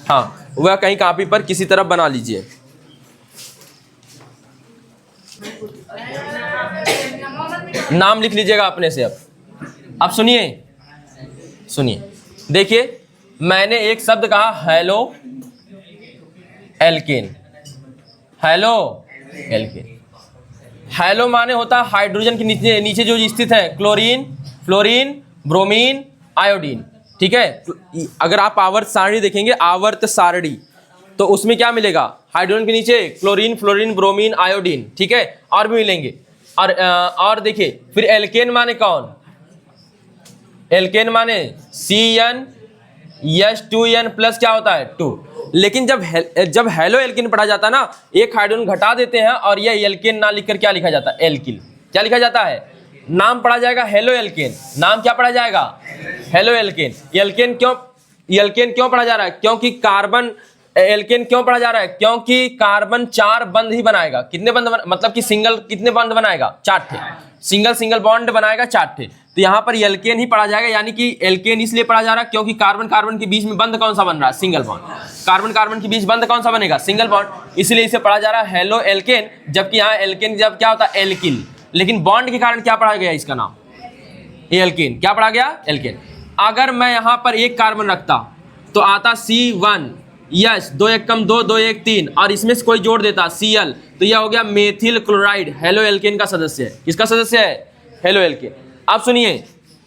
हाँ, वह कहीं कॉपी पर किसी तरफ बना लीजिए। नाम लिख लीजिएगा अपने से। अब सुनिए, देखिए मैंने एक शब्द कहा, halo alkane. Halo alkane, hello माने होता है हाइड्रोजन के नीचे जो स्थित है, क्लोरीन फ्लोरीन ब्रोमीन आयोडीन। ठीक है, अगर आप आवर्त सारणी देखेंगे, आवर्त सारणी, तो उसमें क्या मिलेगा, हाइड्रोजन के नीचे क्लोरीन फ्लोरीन ब्रोमीन आयोडीन। ठीक है, और भी मिलेंगे। और देखिए फिर एल्केन माने कौन, एल्केन माने CnH2n प्लस क्या होता है, 2। लेकिन जब हेलो एल्केन पढ़ा जाता है ना, एक हाइड्रोजन घटा देते हैं और यह एल्केन ना लिखकर क्या लिखा जाता है, एल्किल। क्या लिखा जाता है, नाम पढ़ा जाएगा हेलो एल्केन। नाम क्या पढ़ा जाएगा, हेलो एल्केन। एल्केन क्यों पढ़ा जा रहा है, क्योंकि कार्बन, एल्केन क्यों पढ़ा जा रहा है, क्योंकि कार्बन 4 बंध ही बनाएगा। कितने बंध मतलब कि सिंगल कितने बंध बनाएगा, 4 ठे। सिंगल बॉन्ड बनाएगा 4 ठे। तो यहाँ पर एल्केन ही पढ़ा जाएगा, यानी कि एल्केन इसलिए पढ़ा जा रहा है क्योंकि कार्बन कार्बन के बीच में बंध कौन सा बन रहा है, सिंगल बॉन्ड। कार्बन कार्बन के बीच बंध कौन सा बनेगा, सिंगल बॉन्ड, इसलिए इसे पढ़ा जा रहा है हेलो एल्केन। जबकि यहाँ एल्केन जब क्या होता है, एल्किल। लेकिन बॉन्ड के कारण क्या पढ़ा गया, इसका नाम एल्केन। क्या पढ़ा गया, एल्केन। अगर मैं यहाँ पर एक कार्बन रखता तो आता C1, यस 2 1 कम 2 2 1 3, और इसमें से कोई जोड़ देता Cl, तो यह हो गया मेथिल क्लोराइड, हेलो एल्केन का सदस्य है। किसका सदस्य है, हेलो एल्केन। अब सुनिए,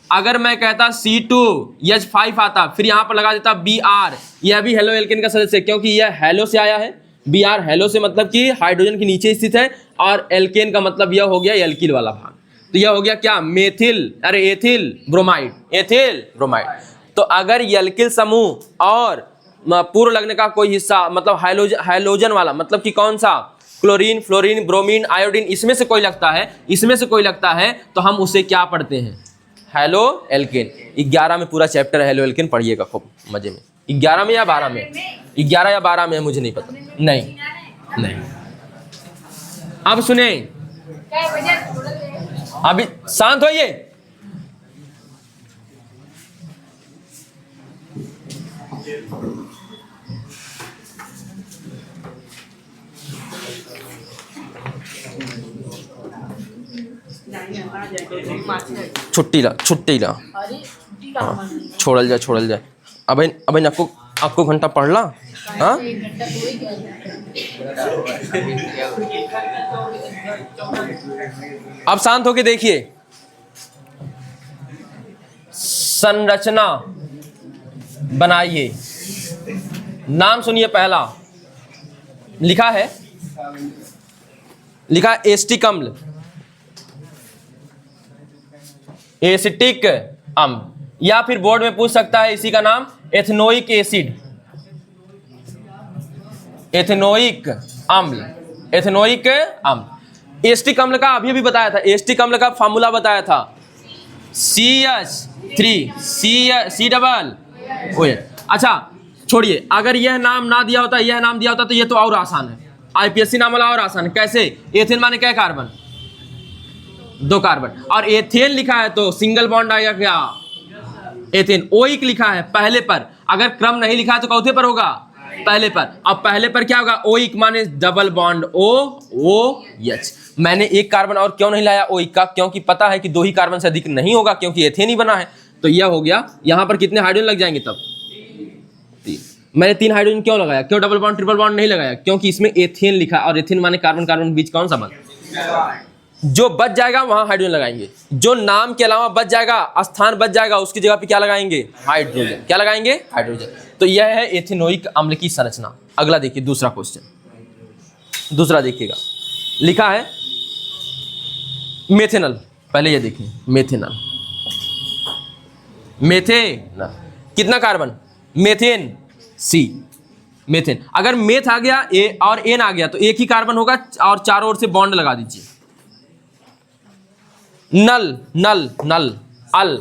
अगर मैं कहता C2H5 आता, फिर यहाँ पर लगा देता Br, यह भी हेलो एल्केन का सदस्य है, क्योंकि यह हेलो से आया है। Br हेलो से मतलब कि हाइड्रोजन के नीचे स्थित है, और एल्केन का मतलब यह हो गया एल्किल वाला भाग। तो यह हो गया क्या, एथिल ब्रोमाइड। तो अगर एल्किल समूह और पूर्व लग्न का कोई हिस्सा, मतलब हाइलोजन वाला, मतलब कि कौन सा, क्लोरीन फ्लोरीन ब्रोमीन आयोडीन, इसमें से कोई लगता है, तो हम उसे क्या पढ़ते हैं, हेलो एल्केन। 11 में पूरा चैप्टर है हेलो एल्केन, पढ़िएगा खूब मजे में। 11 में या 12 में, 11 या 12 में, मुझे नहीं पता, नहीं। अब सुने, अभी शांत होइए। छुट्टी ला अरे छुट्टी का मन छोड़ल जाए अबे आपको घंटा पढ़ला हाँ 1 घंटा तो ही गया। अब शांत होके देखिए संरचना बनाइए। नाम सुनिए पहला लिखा है एसिटिक अम्ल, एसिटिक अम्ल, या फिर बोर्ड में पूछ सकता है इसी का नाम एथेनोइक एसिड, एथेनोइक अम्ल, एथेनोइक अम्ल। एसिटिक अम्ल का अभी बताया था, एसिटिक अम्ल का फार्मूला बताया था CH3 C डबल। अच्छा छोड़िए, अगर यह नाम ना दिया होता, यह नाम दिया होता तो यह तो और आसान है, IPSC नाम वाला और आसान। कैसे? एथेन माने क्या कार्बन? 2 कार्बन, और एथेन लिखा है तो सिंगल बॉन्ड आएगा क्या? एथेन। ओइक लिखा है पहले पर, अगर क्रम नहीं लिखा है तो चौथे पर होगा, पहले पर। अब पहले पर क्या होगा? ओइक माने डबल बॉन्ड OH। मैंने 1 कार्बन और क्यों नहीं लाया ओइक का? क्योंकि पता है कि 2 ही कार्बन से अधिक नहीं होगा, क्योंकि एथेन ही बना है। तो यह हो गया, यहां पर कितने हाइड्रोजन लग जाएंगे तब? 3। मैंने 3 हाइड्रोजन क्यों लगाया? क्यों डबल बॉन्ड ट्रिपल बॉन्ड नहीं लगाया? क्योंकि इसमें एथेन लिखा, और एथेन माने कार्बन कार्बन के बीच कौन सा बंध? जो बच जाएगा वहां हाइड्रोजन लगाएंगे, जो नाम के अलावा बच जाएगा, स्थान बच जाएगा, उसकी जगह पे क्या लगाएंगे? हाइड्रोजन। क्या लगाएंगे? हाइड्रोजन। तो यह है एथेनोइक अम्ल की संरचना। अगला देखिए, दूसरा क्वेश्चन, दूसरा देखिएगा, लिखा है मेथेनल। पहले ये देखिए, मेथेनल, मेथेनल कितना कार्बन? Methane C, methane. अगर मेथ आ गया ए और एन आ गया तो एक ही कार्बन होगा, और चारों ओर से बॉन्ड लगा दीजिए। नल नल नल अल,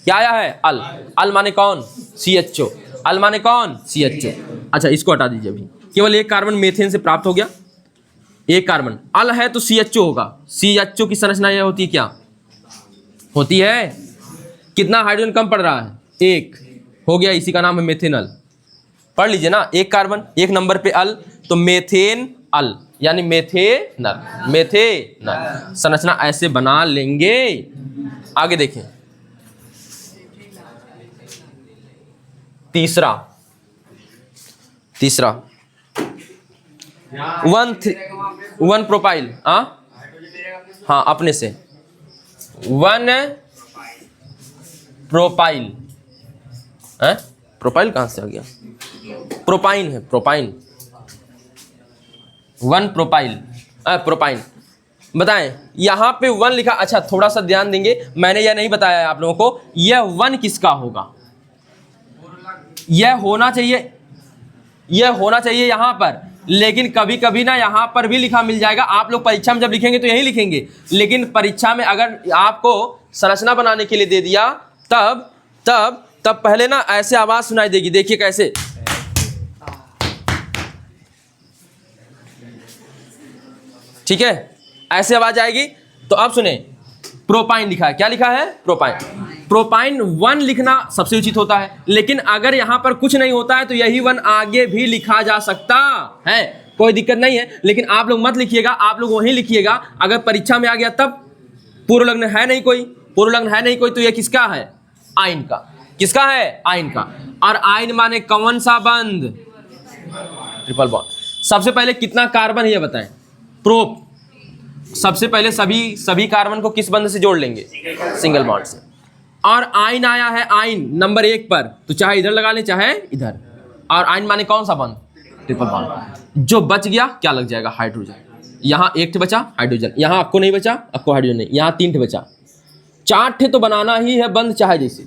क्या आया है? अल। अल माने कौन? CHO। अल माने कौन? CHO। अच्छा इसको हटा दीजिए, अभी केवल 1 कार्बन मेथेन से प्राप्त हो गया, 1 कार्बन। अल है तो CHO होगा। CHO की संरचना यह होती है, क्या होती है? कितना हाइड्रोजन कम पड़ रहा है? 1 हो गया, इसी का नाम है मेथेनल। पढ़ लीजिए ना, 1 कार्बन 1 नंबर पे अल, तो मेथेन अल यानी मेथेनल, मेथेनल। संरचना ऐसे बना लेंगे। आगे देखें, तीसरा 1 प्रोपाइल। हाँ अपने से 1 प्रोपाइल है। प्रोपाइल कहां से आ गया? प्रोपाइन है, प्रोपाइन। 1 propyl, propyne. बताएं, यहां पे 1 लिखा। अच्छा थोड़ा सा ध्यान देंगे, मैंने यह नहीं बताया है आप लोगों को, यह 1 किसका होगा? यह होना चाहिए यहां पर, लेकिन कभी कभी ना यहां पर भी लिखा मिल जाएगा। आप लोग परीक्षा में जब लिखेंगे तो यही लिखेंगे, लेकिन परीक्षा में अगर आपको संरचना बनाने के लिए दे दिया तब पहले ना ऐसे आवाज सुनाई देगी। देखिए कैसे, ठीक है, ऐसे आवाज आएगी। तो अब सुने, प्रोपाइन लिखा है। क्या लिखा है? प्रोपाइन। प्रोपाइन 1 लिखना सबसे उचित होता है, लेकिन अगर यहां पर कुछ नहीं होता है तो यही 1 आगे भी लिखा जा सकता है, कोई दिक्कत नहीं है। लेकिन आप लोग मत लिखिएगा, आप लोग वहीं लिखिएगा। अगर परीक्षा में आ गया तब पूर्व लग्न है नहीं कोई, तो यह किसका है? आयन का। किसका है? आयन का। और आयन माने कौन सा बंध? Triple bond. सबसे पहले कितना कार्बन है ये बताएं? प्रोप। सबसे पहले सभी कार्बन को किस बंध से जोड़ लेंगे? सिंगल बॉन्ड से। और आयन आया है, आयन नंबर 1 पर, तो चाहे इधर लगा ले चाहे इधर। और आयन माने कौन सा बंध? Triple bond. जो बच गया क्या लग जाएगा? हाइड्रोजन। यहां 1 बचा हाइड्रोजन, यहां आपको नहीं बचा, आपको हाइड्रोजन नहीं, यहां 3 बचा। 4 तो बनाना ही है बंध, चाहे जैसे।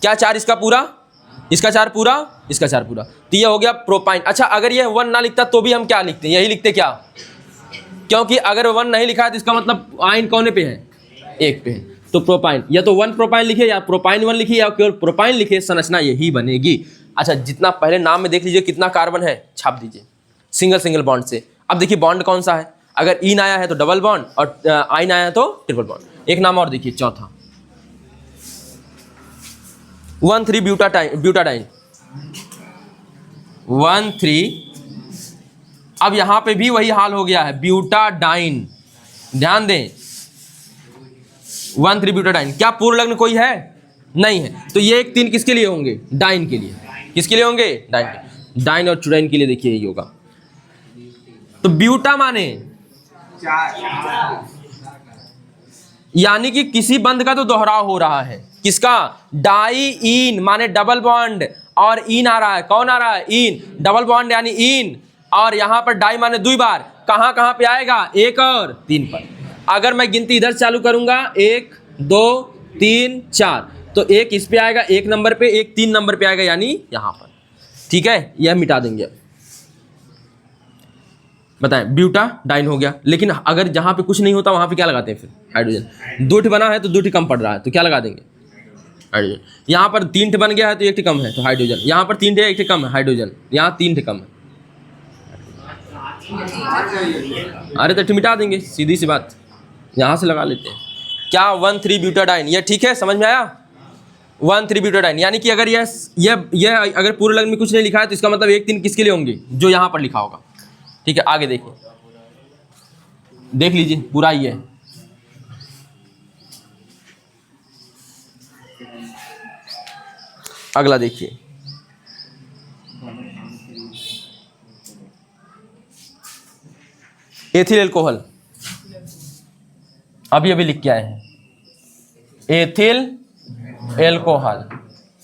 क्या 4 इसका पूरा, इसका 4 पूरा, इसका 4 पूरा, तो ये हो गया प्रोपाइन। अच्छा अगर ये 1 ना लिखता तो भी हम क्या लिखते? यही लिखते। क्या? क्योंकि अगर 1 नहीं लिखा है तो इसका मतलब आयन कौन पे है? 1 पे है, तो प्रोपाइन। या तो 1 प्रोपाइन लिखे, या प्रोपाइन 1 लिखिए, या केवल प्रोपाइन लिखे, संरचना यही बनेगी। अच्छा जितना पहले नाम में देख लीजिए कितना कार्बन है, छाप दीजिए सिंगल बॉन्ड से। अब देखिए बॉन्ड कौन सा है, अगर इन आया है तो डबल बॉन्ड, और आइन आया है तो ट्रिपल बॉन्ड। एक नाम और देखिए, चौथा 1,3 ब्यूटाडाइन 1,3। अब यहां पे भी वही हाल हो गया है, ब्यूटाडाइन। ध्यान दें, 1,3 ब्यूटाडाइन। क्या पूर्ण लग्न कोई है? नहीं है। तो ये एक 3 किसके लिए होंगे? डाइन के लिए। किसके लिए होंगे? डाइन के। डाइन और ट्राइन के लिए देखिए ये होगा। तो ब्यूटा माने यानी कि किसी बंध का तो दोहराव हो रहा है। किसका? डाई इन माने डबल बॉन्ड, और इन आ रहा है। कौन आ रहा है? इन। डबल बॉन्ड यानी इन, और यहां पर डाई माने 2 बार। कहां कहां पे आएगा? 1 और 3 पर। अगर मैं गिनती इधर चालू करूंगा 1 2 3 4, तो 1 इस पे आएगा 1 नंबर पे, 1 3 नंबर पे आएगा यानी यहां पर। ठीक है, यह मिटा देंगे। बताएं, ब्यूटा डाइन हो गया। लेकिन अगर जहां पे कुछ नहीं होता वहां पे क्या लगाते हैं फिर? हाइड्रोजन। 2 बना है तो 2 कम पड़ रहा है, तो क्या लगा देंगे? हाइड्रोजन। यहाँ पर 3 बन गया है तो 1 कम है तो हाइड्रोजन। यहाँ पर 3 1 कम है हाइड्रोजन। यहाँ 3 कम है। अरे तो मिटा देंगे, सीधी सी बात। यहाँ से लगा लेते हैं। क्या? 1,3 ब्यूटाडाइन। ये ठीक है, समझ में आया? 1,3 ब्यूटाडाइन यानी कि अगर यह अगर पूरे लग्न में कुछ नहीं लिखा है तो इसका मतलब 1 3 किसके लिए होंगे? जो यहाँ पर लिखा होगा। ठीक है, आगे देखिए, देख लीजिए पूरा ये है। अगला देखिए, एथिल एल्कोहल। अभी लिख के आए हैं एथिल एल्कोहल।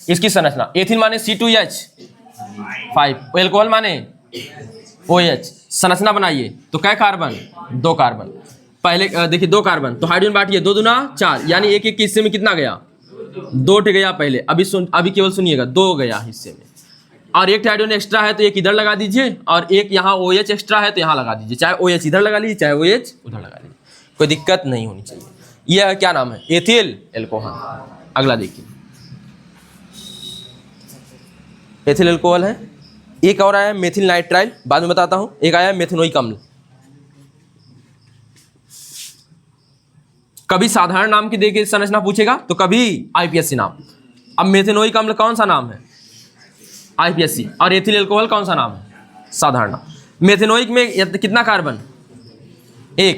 इसकी संरचना, एथिल माने C2H5, एल्कोहल माने OH। संरचना बनाइए तो कै कार्बन? 2 कार्बन। पहले देखिए 2 कार्बन तो हाइड्रोजन बांटिए, 2 दूना 4 यानी 1 1 के हिस्से में कितना गया? 2 गया पहले। अभी केवल सुनिएगा, 2 गया हिस्से में, और 1 हाइड्रोजन एक्स्ट्रा है तो 1 इधर लगा दीजिए, और 1 यहाँ OH एक्स्ट्रा है तो यहाँ लगा दीजिए। चाहे OH इधर लगा लीजिए, चाहे OH उधर लगा लीजिए, कोई दिक्कत नहीं होनी चाहिए। यह क्या नाम है? Ethyl alcohol. अगला देखिए, एथिल एल्कोहल है। एक और आया मेथिल नाइट्राइल, बाद में बताता हूं। एक आया मेथनोइक अम्ल। कभी साधारण नाम की देखिए संरचना पूछेगा तो कभी आईपीएससी नाम। अब मेथनोइक अम्ल कौन सा नाम है? आईपीएससी। और एथिल एल्कोहल कौन सा नाम है? साधारण नाम। मेथनोइक में कितना कार्बन? 1।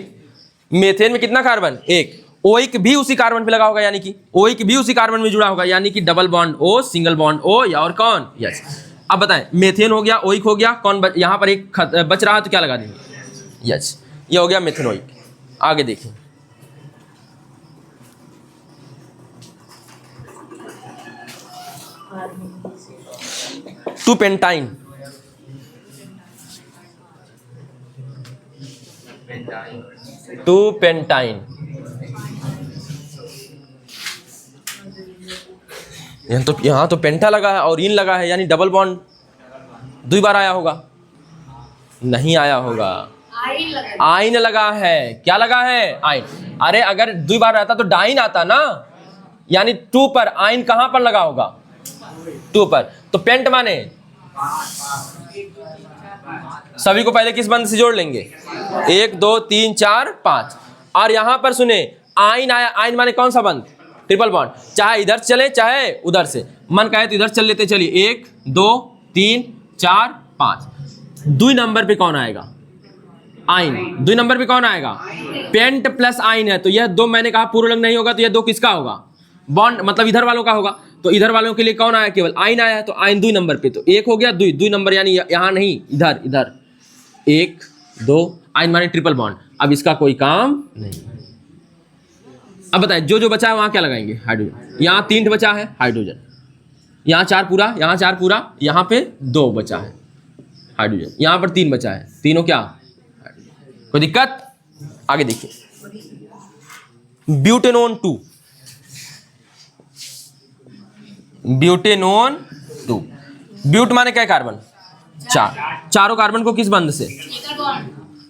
मेथेन में कितना कार्बन? 1। ओइक भी उसी कार्बन पे लगा होगा, यानी कि ओइक भी उसी कार्बन में जुड़ा होगा, यानी कि double bond O, single bond O, या और कौन? यस। अब बताएं, मेथेन हो गया, ओइक हो गया, कौन यहाँ पर एक बच रहा है तो क्या लगा देंगे? यस, ये हो गया मेथेनोइक। आगे देखिए, टू पेंटाइन। टू पेंटाइन यहाँ तो पेंटा लगा है और इन लगा है, यानी डबल बॉन्ड 2 बार आया होगा। नहीं आया होगा, आइन लगा है। क्या लगा है? आइन। अरे अगर 2 बार रहता तो डाइन आता ना, यानी 2 पर। आइन कहां पर लगा होगा? 2 पर। तो पेंट माने सभी को पहले किस बंध से जोड़ लेंगे? 1 2 3 4 5। और यहां पर सुने, आइन आया। आइन माने कौन सा बंध? Triple bond. चाहे इधर चले चाहे उधर से, मन कहे तो इधर चल लेते। चलिए 1 2 3 4 5। 2 नंबर पे कौन आएगा? आइन। 2 नंबर पे कौन आएगा? पेंट प्लस आइन है, तो यह 2 मैंने कहा पूर्ण लग्न नहीं होगा, तो यह 2 किसका होगा? बॉन्ड, मतलब इधर वालों का होगा। तो इधर वालों के लिए कौन आया? केवल आइन आया है, तो आइन 2 नंबर पे। तो 1 हो गया, 2 नंबर, यानी यहां नहीं, इधर इधर 1 2। आइन माने ट्रिपल बॉन्ड। अब इसका कोई काम नहीं। अब बताएं, जो बचा है वहां क्या लगाएंगे? हाइड्रोजन। यहाँ 3 बचा है, हाइड्रोजन। यहाँ 4 पूरा, यहाँ 4 पूरा, यहाँ पे 2 बचा है, हाइड्रोजन। यहाँ पर 3 बचा है, तीनों क्या? कोई दिक्कत? आगे देखिए, ब्यूटेनोन 2। ब्यूटेनोन 2। ब्यूट माने क्या कार्बन? 4। चारों कार्बन को किस बंध से?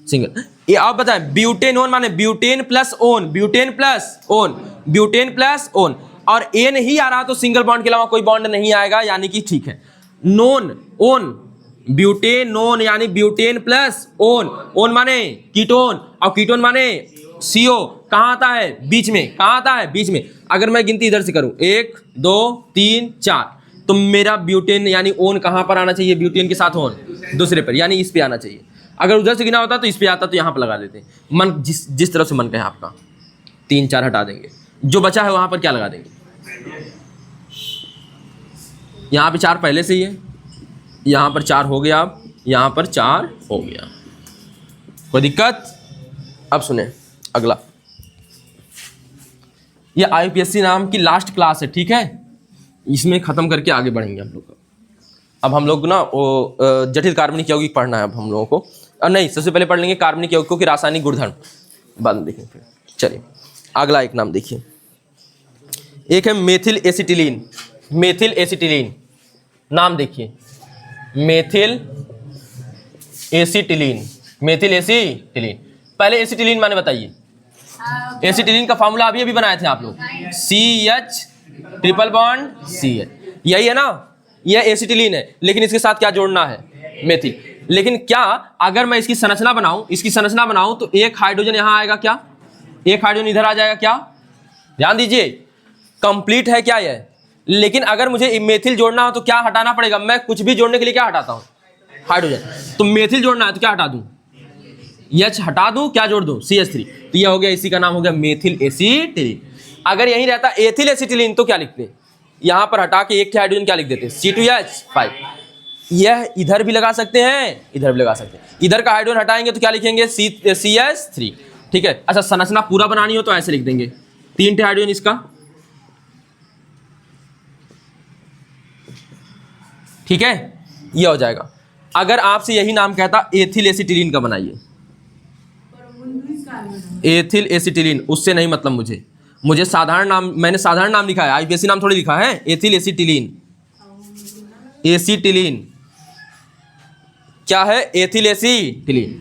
सिंगल। ये आप बताएं, ब्यूटेनोन माने butane plus own, butane plus own, butane plus own, और एन ही आ रहा तो सिंगल बॉन्ड के अलावा कोई बॉन्ड नहीं आएगा, यानी कि ठीक है। नोन ओन, ब्यूटेनोन यानी ब्यूटेन प्लस ओन। ओन माने कीटोन, और कीटोन माने CO। कहाँ आता है? बीच में। कहाँ आता है? बीच में। अगर मैं गिनती इधर से करूं 1 2 3 4, तो मेरा ब्यूटेन यानी ओन कहाँ पर आना चाहिए? ब्यूटेन के साथ ओन दूसरे पर, यानी इस पे आना चाहिए। अगर उधर से गिना होता तो इस पे आता, तो यहाँ पर लगा देते। मन जिस तरफ से मन कहे आपका। 3 4 हटा देंगे। जो बचा है वहां पर क्या लगा देंगे? यहाँ पे 4 पहले से ही है, यहाँ पर 4 हो गया, अब यहाँ पर 4 हो गया, कोई दिक्कत? अब सुने अगला, ये आईपीएससी नाम की लास्ट क्लास है, ठीक है, इसमें खत्म करके आगे बढ़ेंगे हम लोग। अब हम लोग ना वो जटिल कार्बनिक यौगिक पढ़ना है अब हम लोगों को, नहीं सबसे पहले पढ़ लेंगे कार्बनिक यौगिकों के रासायनिक गुणधर्म, बाद में देखेंगे फिर। चलिए अगला एक नाम देखिए, एक है मेथिल एसिटिलीन। मेथिल एसिटिलीन नाम देखिए, मेथिल एसिटिलीन, मेथिल एसिटिलीन। पहले एसिटिलीन माने बताइए, एसिटिलीन का फार्मूला अभी अभी बनाए थे आप लोग, CH ट्रिपल बॉन्ड CH, यही है ना, यह एसिटिलीन है, लेकिन इसके साथ क्या जोड़ना है? मेथिल। लेकिन क्या अगर मैं इसकी संरचना बनाऊं, इसकी संरचना बनाऊं तो एक हाइड्रोजन यहां आएगा क्या? एक हाइड्रोजन इधर आ जाएगा क्या? ध्यान दीजिए, कंप्लीट है क्या यह? लेकिन अगर मुझे मेथिल जोड़ना हो तो क्या हटाना पड़ेगा? मैं कुछ भी जोड़ने के लिए क्या हटाता हूं? हाइड्रोजन। तो मेथिल जोड़ना है तो क्या हटा दूं? H हटा दूं, क्या जोड़ दूं? CH3। तो यह हो गया, इसी का नाम हो गया मेथिल एसिटिलीन। अगर यहीं रहता एथिल एसिटिलीन तो क्या लिखते? यहां पर हटा के एक हाइड्रोजन क्या लिख देते? C2H5। यह इधर भी लगा सकते हैं, इधर भी लगा सकते हैं। इधर का हाइड्रोजन हटाएंगे तो क्या लिखेंगे? CH3, ठीक है। अच्छा, संरचना पूरा बनानी हो तो ऐसे लिख देंगे, 3 हाइड्रोजन इसका, ठीक है, यह हो जाएगा। अगर आपसे यही नाम कहता एथिल एसिटिलीन का बनाइए, एथिल एसिटिलीन, उससे नहीं मतलब मुझे साधारण नाम, मैंने साधारण नाम लिखा है, आईपीएससी नाम थोड़ी लिखा है। एथिल एसिटिलीन, एसिटिलीन क्या है? Ethyl acetylene.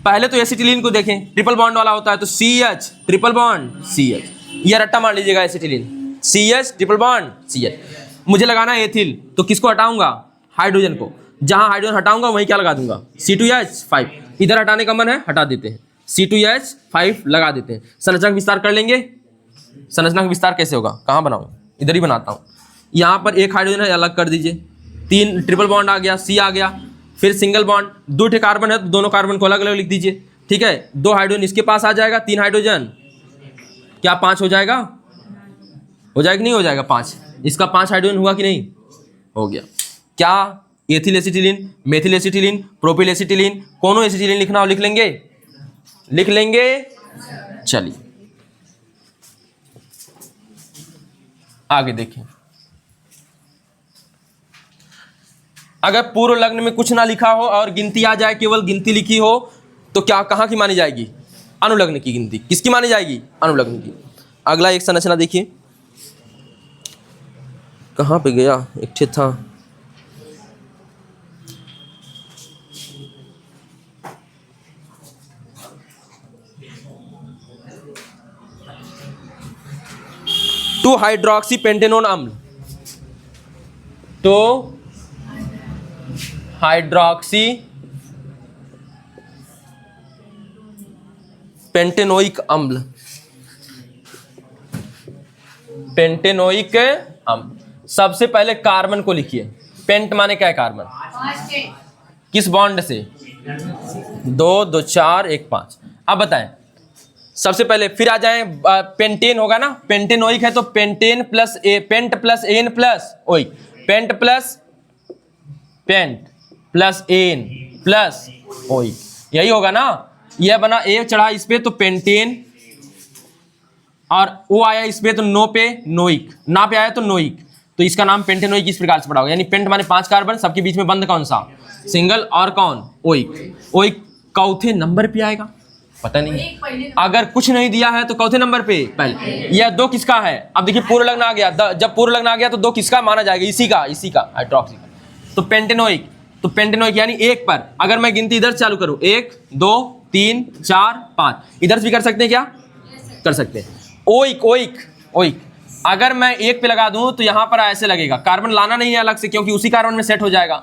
पहले तो एसिटिलीन को देखें, ट्रिपल बॉन्ड वाला होता है तो CH ट्रिपल बॉन्ड CH, यह रट्टा मार लीजिएगा acetylene, CH triple bond CH। मुझे लगाना है एथिल, तो किसको हटाऊंगा? हाइड्रोजन को। जहां हाइड्रोजन हटाऊंगा वहीं क्या लगा दूंगा? C2H5। इधर हटाने का मन है, हटा देते हैं, C2H5 लगा देते हैं। संरचना का विस्तार कर लेंगे। संरचना का विस्तार कैसे होगा? कहाँ बनाऊं? इधर ही बनाता हूं। यहाँ पर एक हाइड्रोजन है, अलग कर दीजिए, 3 ट्रिपल बॉन्ड आ गया, C आ गया, फिर सिंगल बॉन्ड, 2 कार्बन है तो दोनों कार्बन को अलग अलग लिख दीजिए, ठीक है। 2 हाइड्रोजन इसके पास आ जाएगा, 3 हाइड्रोजन, क्या 5 हो जाएगा? हो जाएगा कि नहीं हो जाएगा? 5, इसका 5 हाइड्रोजन हुआ कि नहीं? हो गया। क्या? Ethyl acetylene, methyl acetylene, propyl acetylene, कोनो एसिटिलीन लिखना हो लिख लेंगे, लिख लेंगे। चलिए आगे देखें, अगर पूर्व लग्न में कुछ ना लिखा हो और गिनती आ जाए, केवल गिनती लिखी हो, तो क्या कहाँ की मानी जाएगी? अनुलग्न की गिनती। किसकी मानी जाएगी? अनुलग्न की। अगला एक संरचना देखिए, कहाँ पे गया? एक ठे था, टू हाइड्रोक्सी पेंटेनोन अम्ल, तो हाइड्रोक्सी पेंटेनोइक अम्ल, पेंटेनोइक अम्ल। सबसे पहले कार्बन को लिखिए, पेंट माने क्या है? कार्बन। किस बॉन्ड से? 2 2 4 1 5। अब बताएं, सबसे पहले फिर आ जाएं, पेंटेन होगा ना, पेंटेनोइक है तो pentane plus A, pent plus an plus oic, pent plus an plus oic, यही होगा ना। यह बना, ए चढ़ा इस पे तो पेंटेन, और ओ आया इस पे तो नो पे नोइक, ना पे आया तो नोइक, तो इसका नाम पेंटेनोइक इस प्रकार से पड़ा होगा। यानी पेंट माने 5 कार्बन, सबके बीच में बंद कौन सा? सिंगल, और कौन? ओइक। ओइक चौथे नंबर पे आएगा, पता नहीं, अगर कुछ नहीं दिया है तो चौथे नंबर पे पहले। यह 2 किसका है? अब देखिए पूर्व लग्न आ गया, जब पूर्व लग्न आ गया तो 2 किसका माना जाएगा? इसी का हाइड्रोक्सी का। तो पेंटेनोइक यानी 1 पर, अगर मैं गिनती इधर चालू करूं, 1 2 3 4 5, इधर से भी कर सकते हैं क्या? कर सकते हैं। ओइक अगर मैं 1 पे लगा दूं तो यहां पर ऐसे लगेगा, कार्बन लाना नहीं है अलग से, क्योंकि उसी कार्बन में सेट हो जाएगा,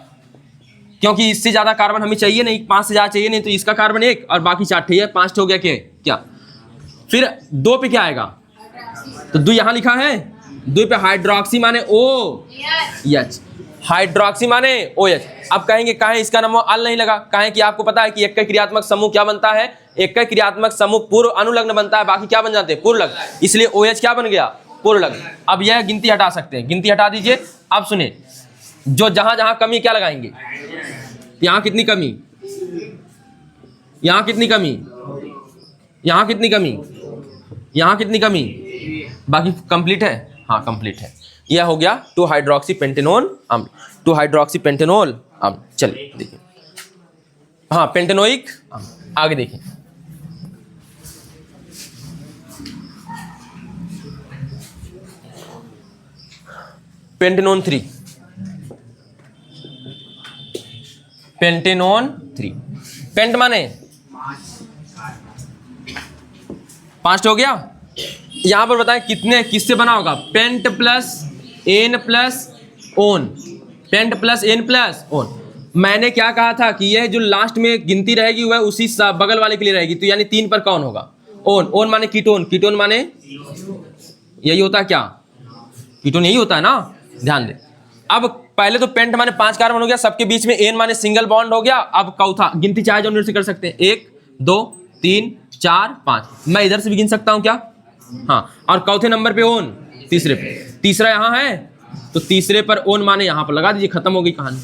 क्योंकि इससे ज्यादा कार्बन हमें चाहिए नहीं, 5 से ज्यादा चाहिए नहीं, तो इसका कार्बन 1 और बाकी 4 है, 5 हो गया क्या? फिर 2 पे क्या आएगा? तो 2 यहां लिखा है, 2 पे हाइड्रोक्सी माने O H, हाइड्रोक्सी माने OH। अब कहेंगे काहे इसका नाम अल नहीं लगा, काहे कि आपको पता है कि एक का क्रियात्मक समूह क्या बनता है, एक का क्रियात्मक समूह पूर्व अनुलग्न बनता है, बाकी क्या बन जाते हैं, पूर्व लग्न, इसलिए OH क्या बन गया, पूर्व लग्न। अब यह गिनती हटा सकते हैं, गिनती हटा दीजिए। अब सुने, जो जहां जहां कमी क्या लगाएंगे, यहां कितनी कमी, यहां कितनी कमी, यहां कितनी कमी, यहां कितनी कमी, बाकी कंप्लीट है, हाँ कंप्लीट है। यह हो गया 2 हाइड्रोक्सी पेंटेनोल अम्ल, 2 हाइड्रोक्सी पेंटेनोल अम्ल। चलिए देखिए, हाँ पेंटेनोइक अम्ल, आगे देखिए। पेंटेनोन 3, पेंटेनोन 3, पेंट माने 5 हो गया। यहां पर बताएं कितने, किससे बना होगा, pent plus an plus one, pent plus an plus one. मैंने क्या कहा था कि यह जो लास्ट में गिनती रहेगी वह उसी बगल वाले के लिए रहेगी, तो यानी 3 पर कौन होगा, ओन। ओन माने कीटोन, कीटोन माने यही होता है क्या, कीटोन यही होता है ना, ध्यान दे। अब पहले तो पेंट माने 5 कार्बन हो गया, सबके बीच में एन माने सिंगल बॉन्ड हो गया। अब चौथा गिनती चाहे जो से कर सकते हैं, 1 2 3 4 5, मैं इधर से भी गिन सकता हूं क्या, हाँ। और चौथे नंबर पे ओन, तीसरे पे, तीसरा यहां है तो तीसरे पर ओन माने यहां पर लगा दीजिए, खत्म हो गई कहानी।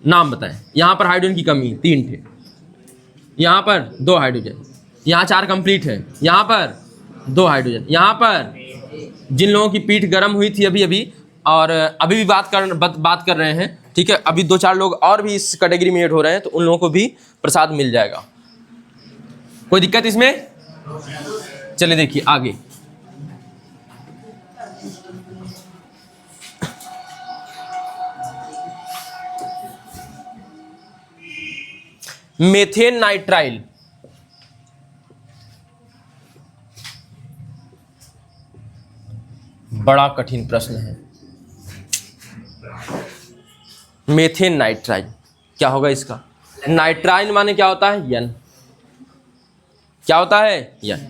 नाम बताएं, यहां पर हाइड्रोजन की कमी 3 थे, यहां पर 2 हाइड्रोजन, यहां 4 कंप्लीट है, यहां पर 2 हाइड्रोजन, यहां पर जिन लोगों की पीठ गर्म हुई थी अभी अभी और अभी भी बात कर रहे हैं, ठीक है, अभी 2-4 लोग और भी इस कैटेगरी में ऐड हो रहे हैं, तो उन लोगों को भी प्रसाद मिल जाएगा। कोई दिक्कत इसमें? चलिए देखिए आगे, मेथेन नाइट्राइल, बड़ा कठिन प्रश्न है। मेथेन नाइट्राइल क्या होगा इसका, नाइट्राइल माने क्या होता है, यन, क्या होता है, यन,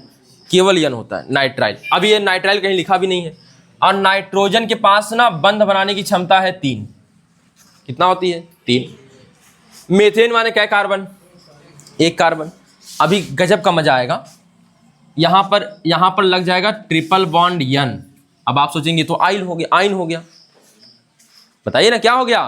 केवल यन होता है नाइट्राइल। अब ये नाइट्राइल कहीं लिखा भी नहीं है। और नाइट्रोजन के पास ना बंध बनाने की क्षमता है 3, कितना होती है, 3। मेथेन माने क्या कार्बन, 1 कार्बन। अभी गजब का मजा आएगा, यहां पर लग जाएगा ट्रिपल बॉन्ड यन। अब आप सोचेंगे तो आइल हो गया, आइन हो गया, बताइए ना क्या हो गया,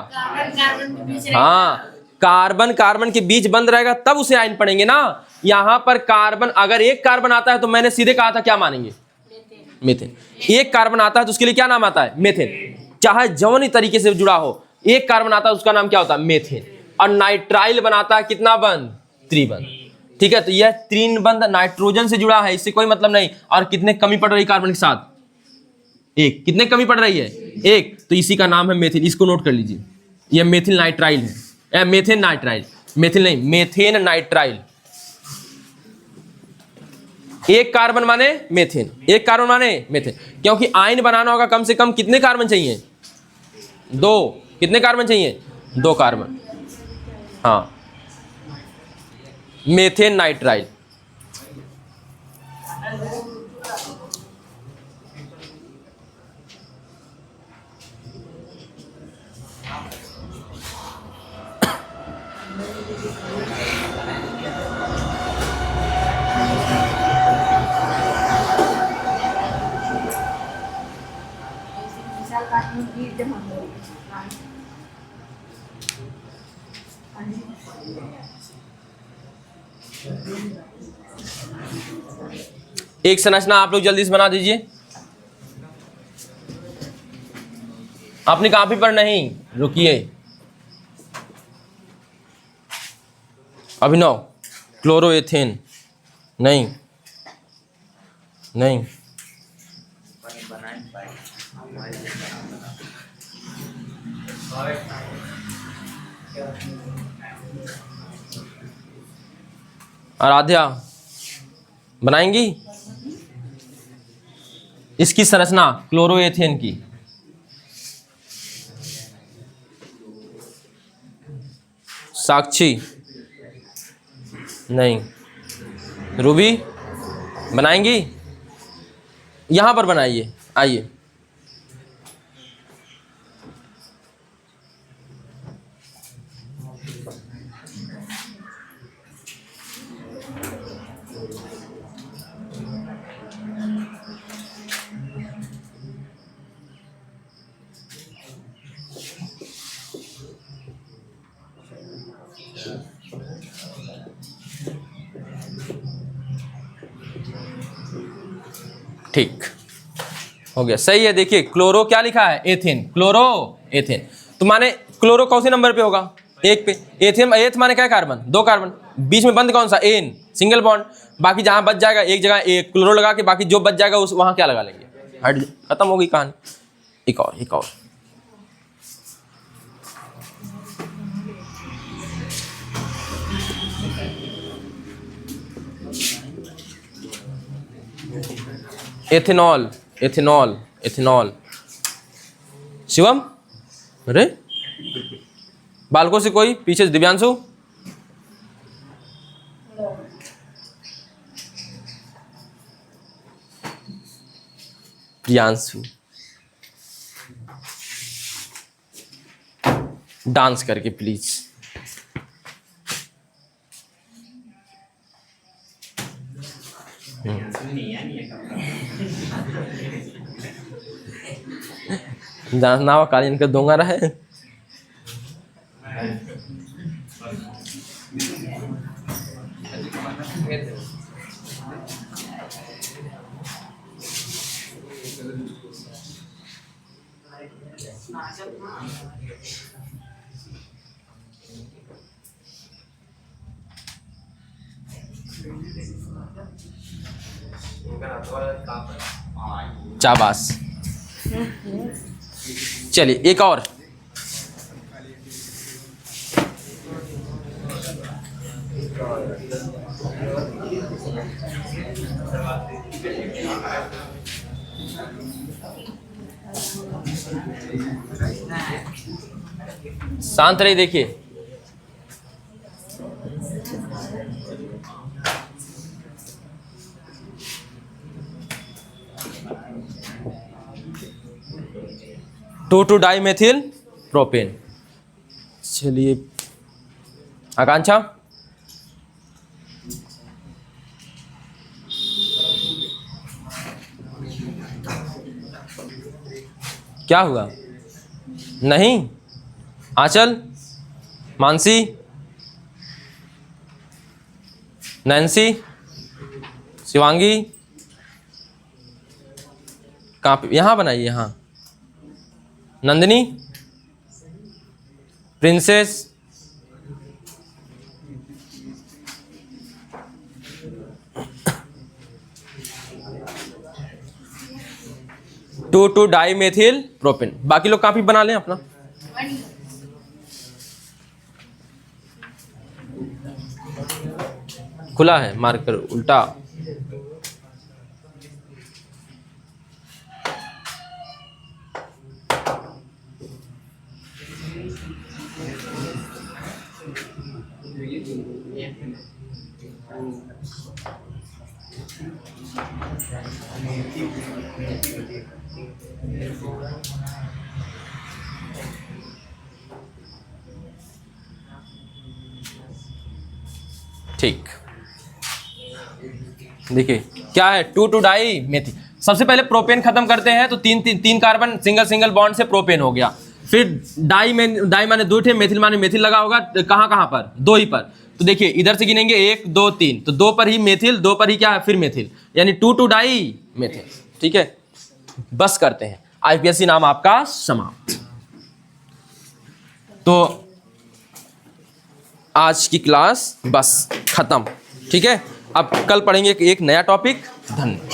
हाँ कार्बन कार्बन के बीच बंद रहेगा तब उसे आइन पढ़ेंगे ना। यहां पर कार्बन, अगर 1 कार्बन आता है तो मैंने सीधे कहा था क्या मानेंगे, मेथेन। 1 कार्बन आता है तो उसके लिए क्या नाम आता है, मेथेन। चाहे जौनी तरीके से जुड़ा हो, 1 कार्बन आता है उसका नाम क्या होता है, मेथेन। और नाइट्राइल बनाता है कितना बंद, 3 बंद, ठीक है। तो यह 3 बंद नाइट्रोजन से जुड़ा है, इससे कोई मतलब नहीं। और कितने कमी पड़ रही कार्बन के साथ, 1, कितने कमी पड़ रही है, 1, तो इसी का नाम है मेथिल। इसको नोट कर लीजिए, यह मेथिल नाइट्राइल है, मेथेन नाइट्राइल, मेथिल नहीं, मेथेन नाइट्राइल। 1 कार्बन माने मेथेन, 1 कार्बन माने मेथेन। क्योंकि आयन बनाना होगा कम से कम कितने कार्बन चाहिए, 2, कितने कार्बन चाहिए, 2 कार्बन, हाँ, मेथेन नाइट्राइल। एक संरचना आप लोग जल्दी से बना दीजिए, अपनी कॉपी पर नहीं, रुकिए। अभिनव, क्लोरोएथेन नहीं, नहीं, आराध्या बनाएंगी इसकी संरचना क्लोरोएथेन की। साक्षी नहीं, रूबी बनाएंगी, यहां पर बनाइए, आइए। ठीक हो गया, सही है। देखिए क्लोरो क्या लिखा है, एथेन, क्लोरो एथेन। तो माने क्लोरो कौन से नंबर पे होगा, 1 पे। एथेन, एथ माने क्या कार्बन, 2 कार्बन, बीच में बंद कौन सा, एन, सिंगल बॉन्ड। बाकी जहां बच जाएगा एक जगह एक क्लोरो लगा के, बाकी जो बच जाएगा उस वहां क्या लगा लेंगे, हाइड्रोजन। खत्म हो गई कहानी। एक और एथेनॉल, एथेनॉल, एथेनॉल। शिवम, अरे बालकों से कोई पीछे से, दिव्यांशु, प्रियांशु, डांस करके प्लीज। जानना वा कालीन का दोंगा रहे। शाबाश। चलिए एक और, शांत रहिए। देखिए टू डाई मेथिल प्रोपेन। चलिए आकांक्षा, क्या हुआ, नहीं, आंचल, मानसी, नैन्सी, शिवांगी, कहाँ पे, यहाँ बनाइए, यहाँ, Nandini, princess, two dimethyl propane. बाकी लोग काफी बना लें अपना। खुला है, मार्कर उल्टा। ठीक, देखिए क्या है, टू डाई मेथिल। सबसे पहले प्रोपेन खत्म करते हैं, तो तीन कार्बन सिंगल बॉन्ड से प्रोपेन हो गया। फिर डाई माने 2 थे, मेथिल माने मेथिल लगा होगा कहाँ पर, 2 ही पर। तो देखिए इधर से गिनेंगे 1 2 3, तो 2 पर ही मेथिल, 2 पर ही क्या है, फिर मेथिल, यानी टू डाई मेथिल। ठीक है, बस करते हैं, आईपीएससी नाम आपका समाप्त। तो आज की क्लास बस खत्म। ठीक है, अब कल पढ़ेंगे एक नया टॉपिक। धन्यवाद।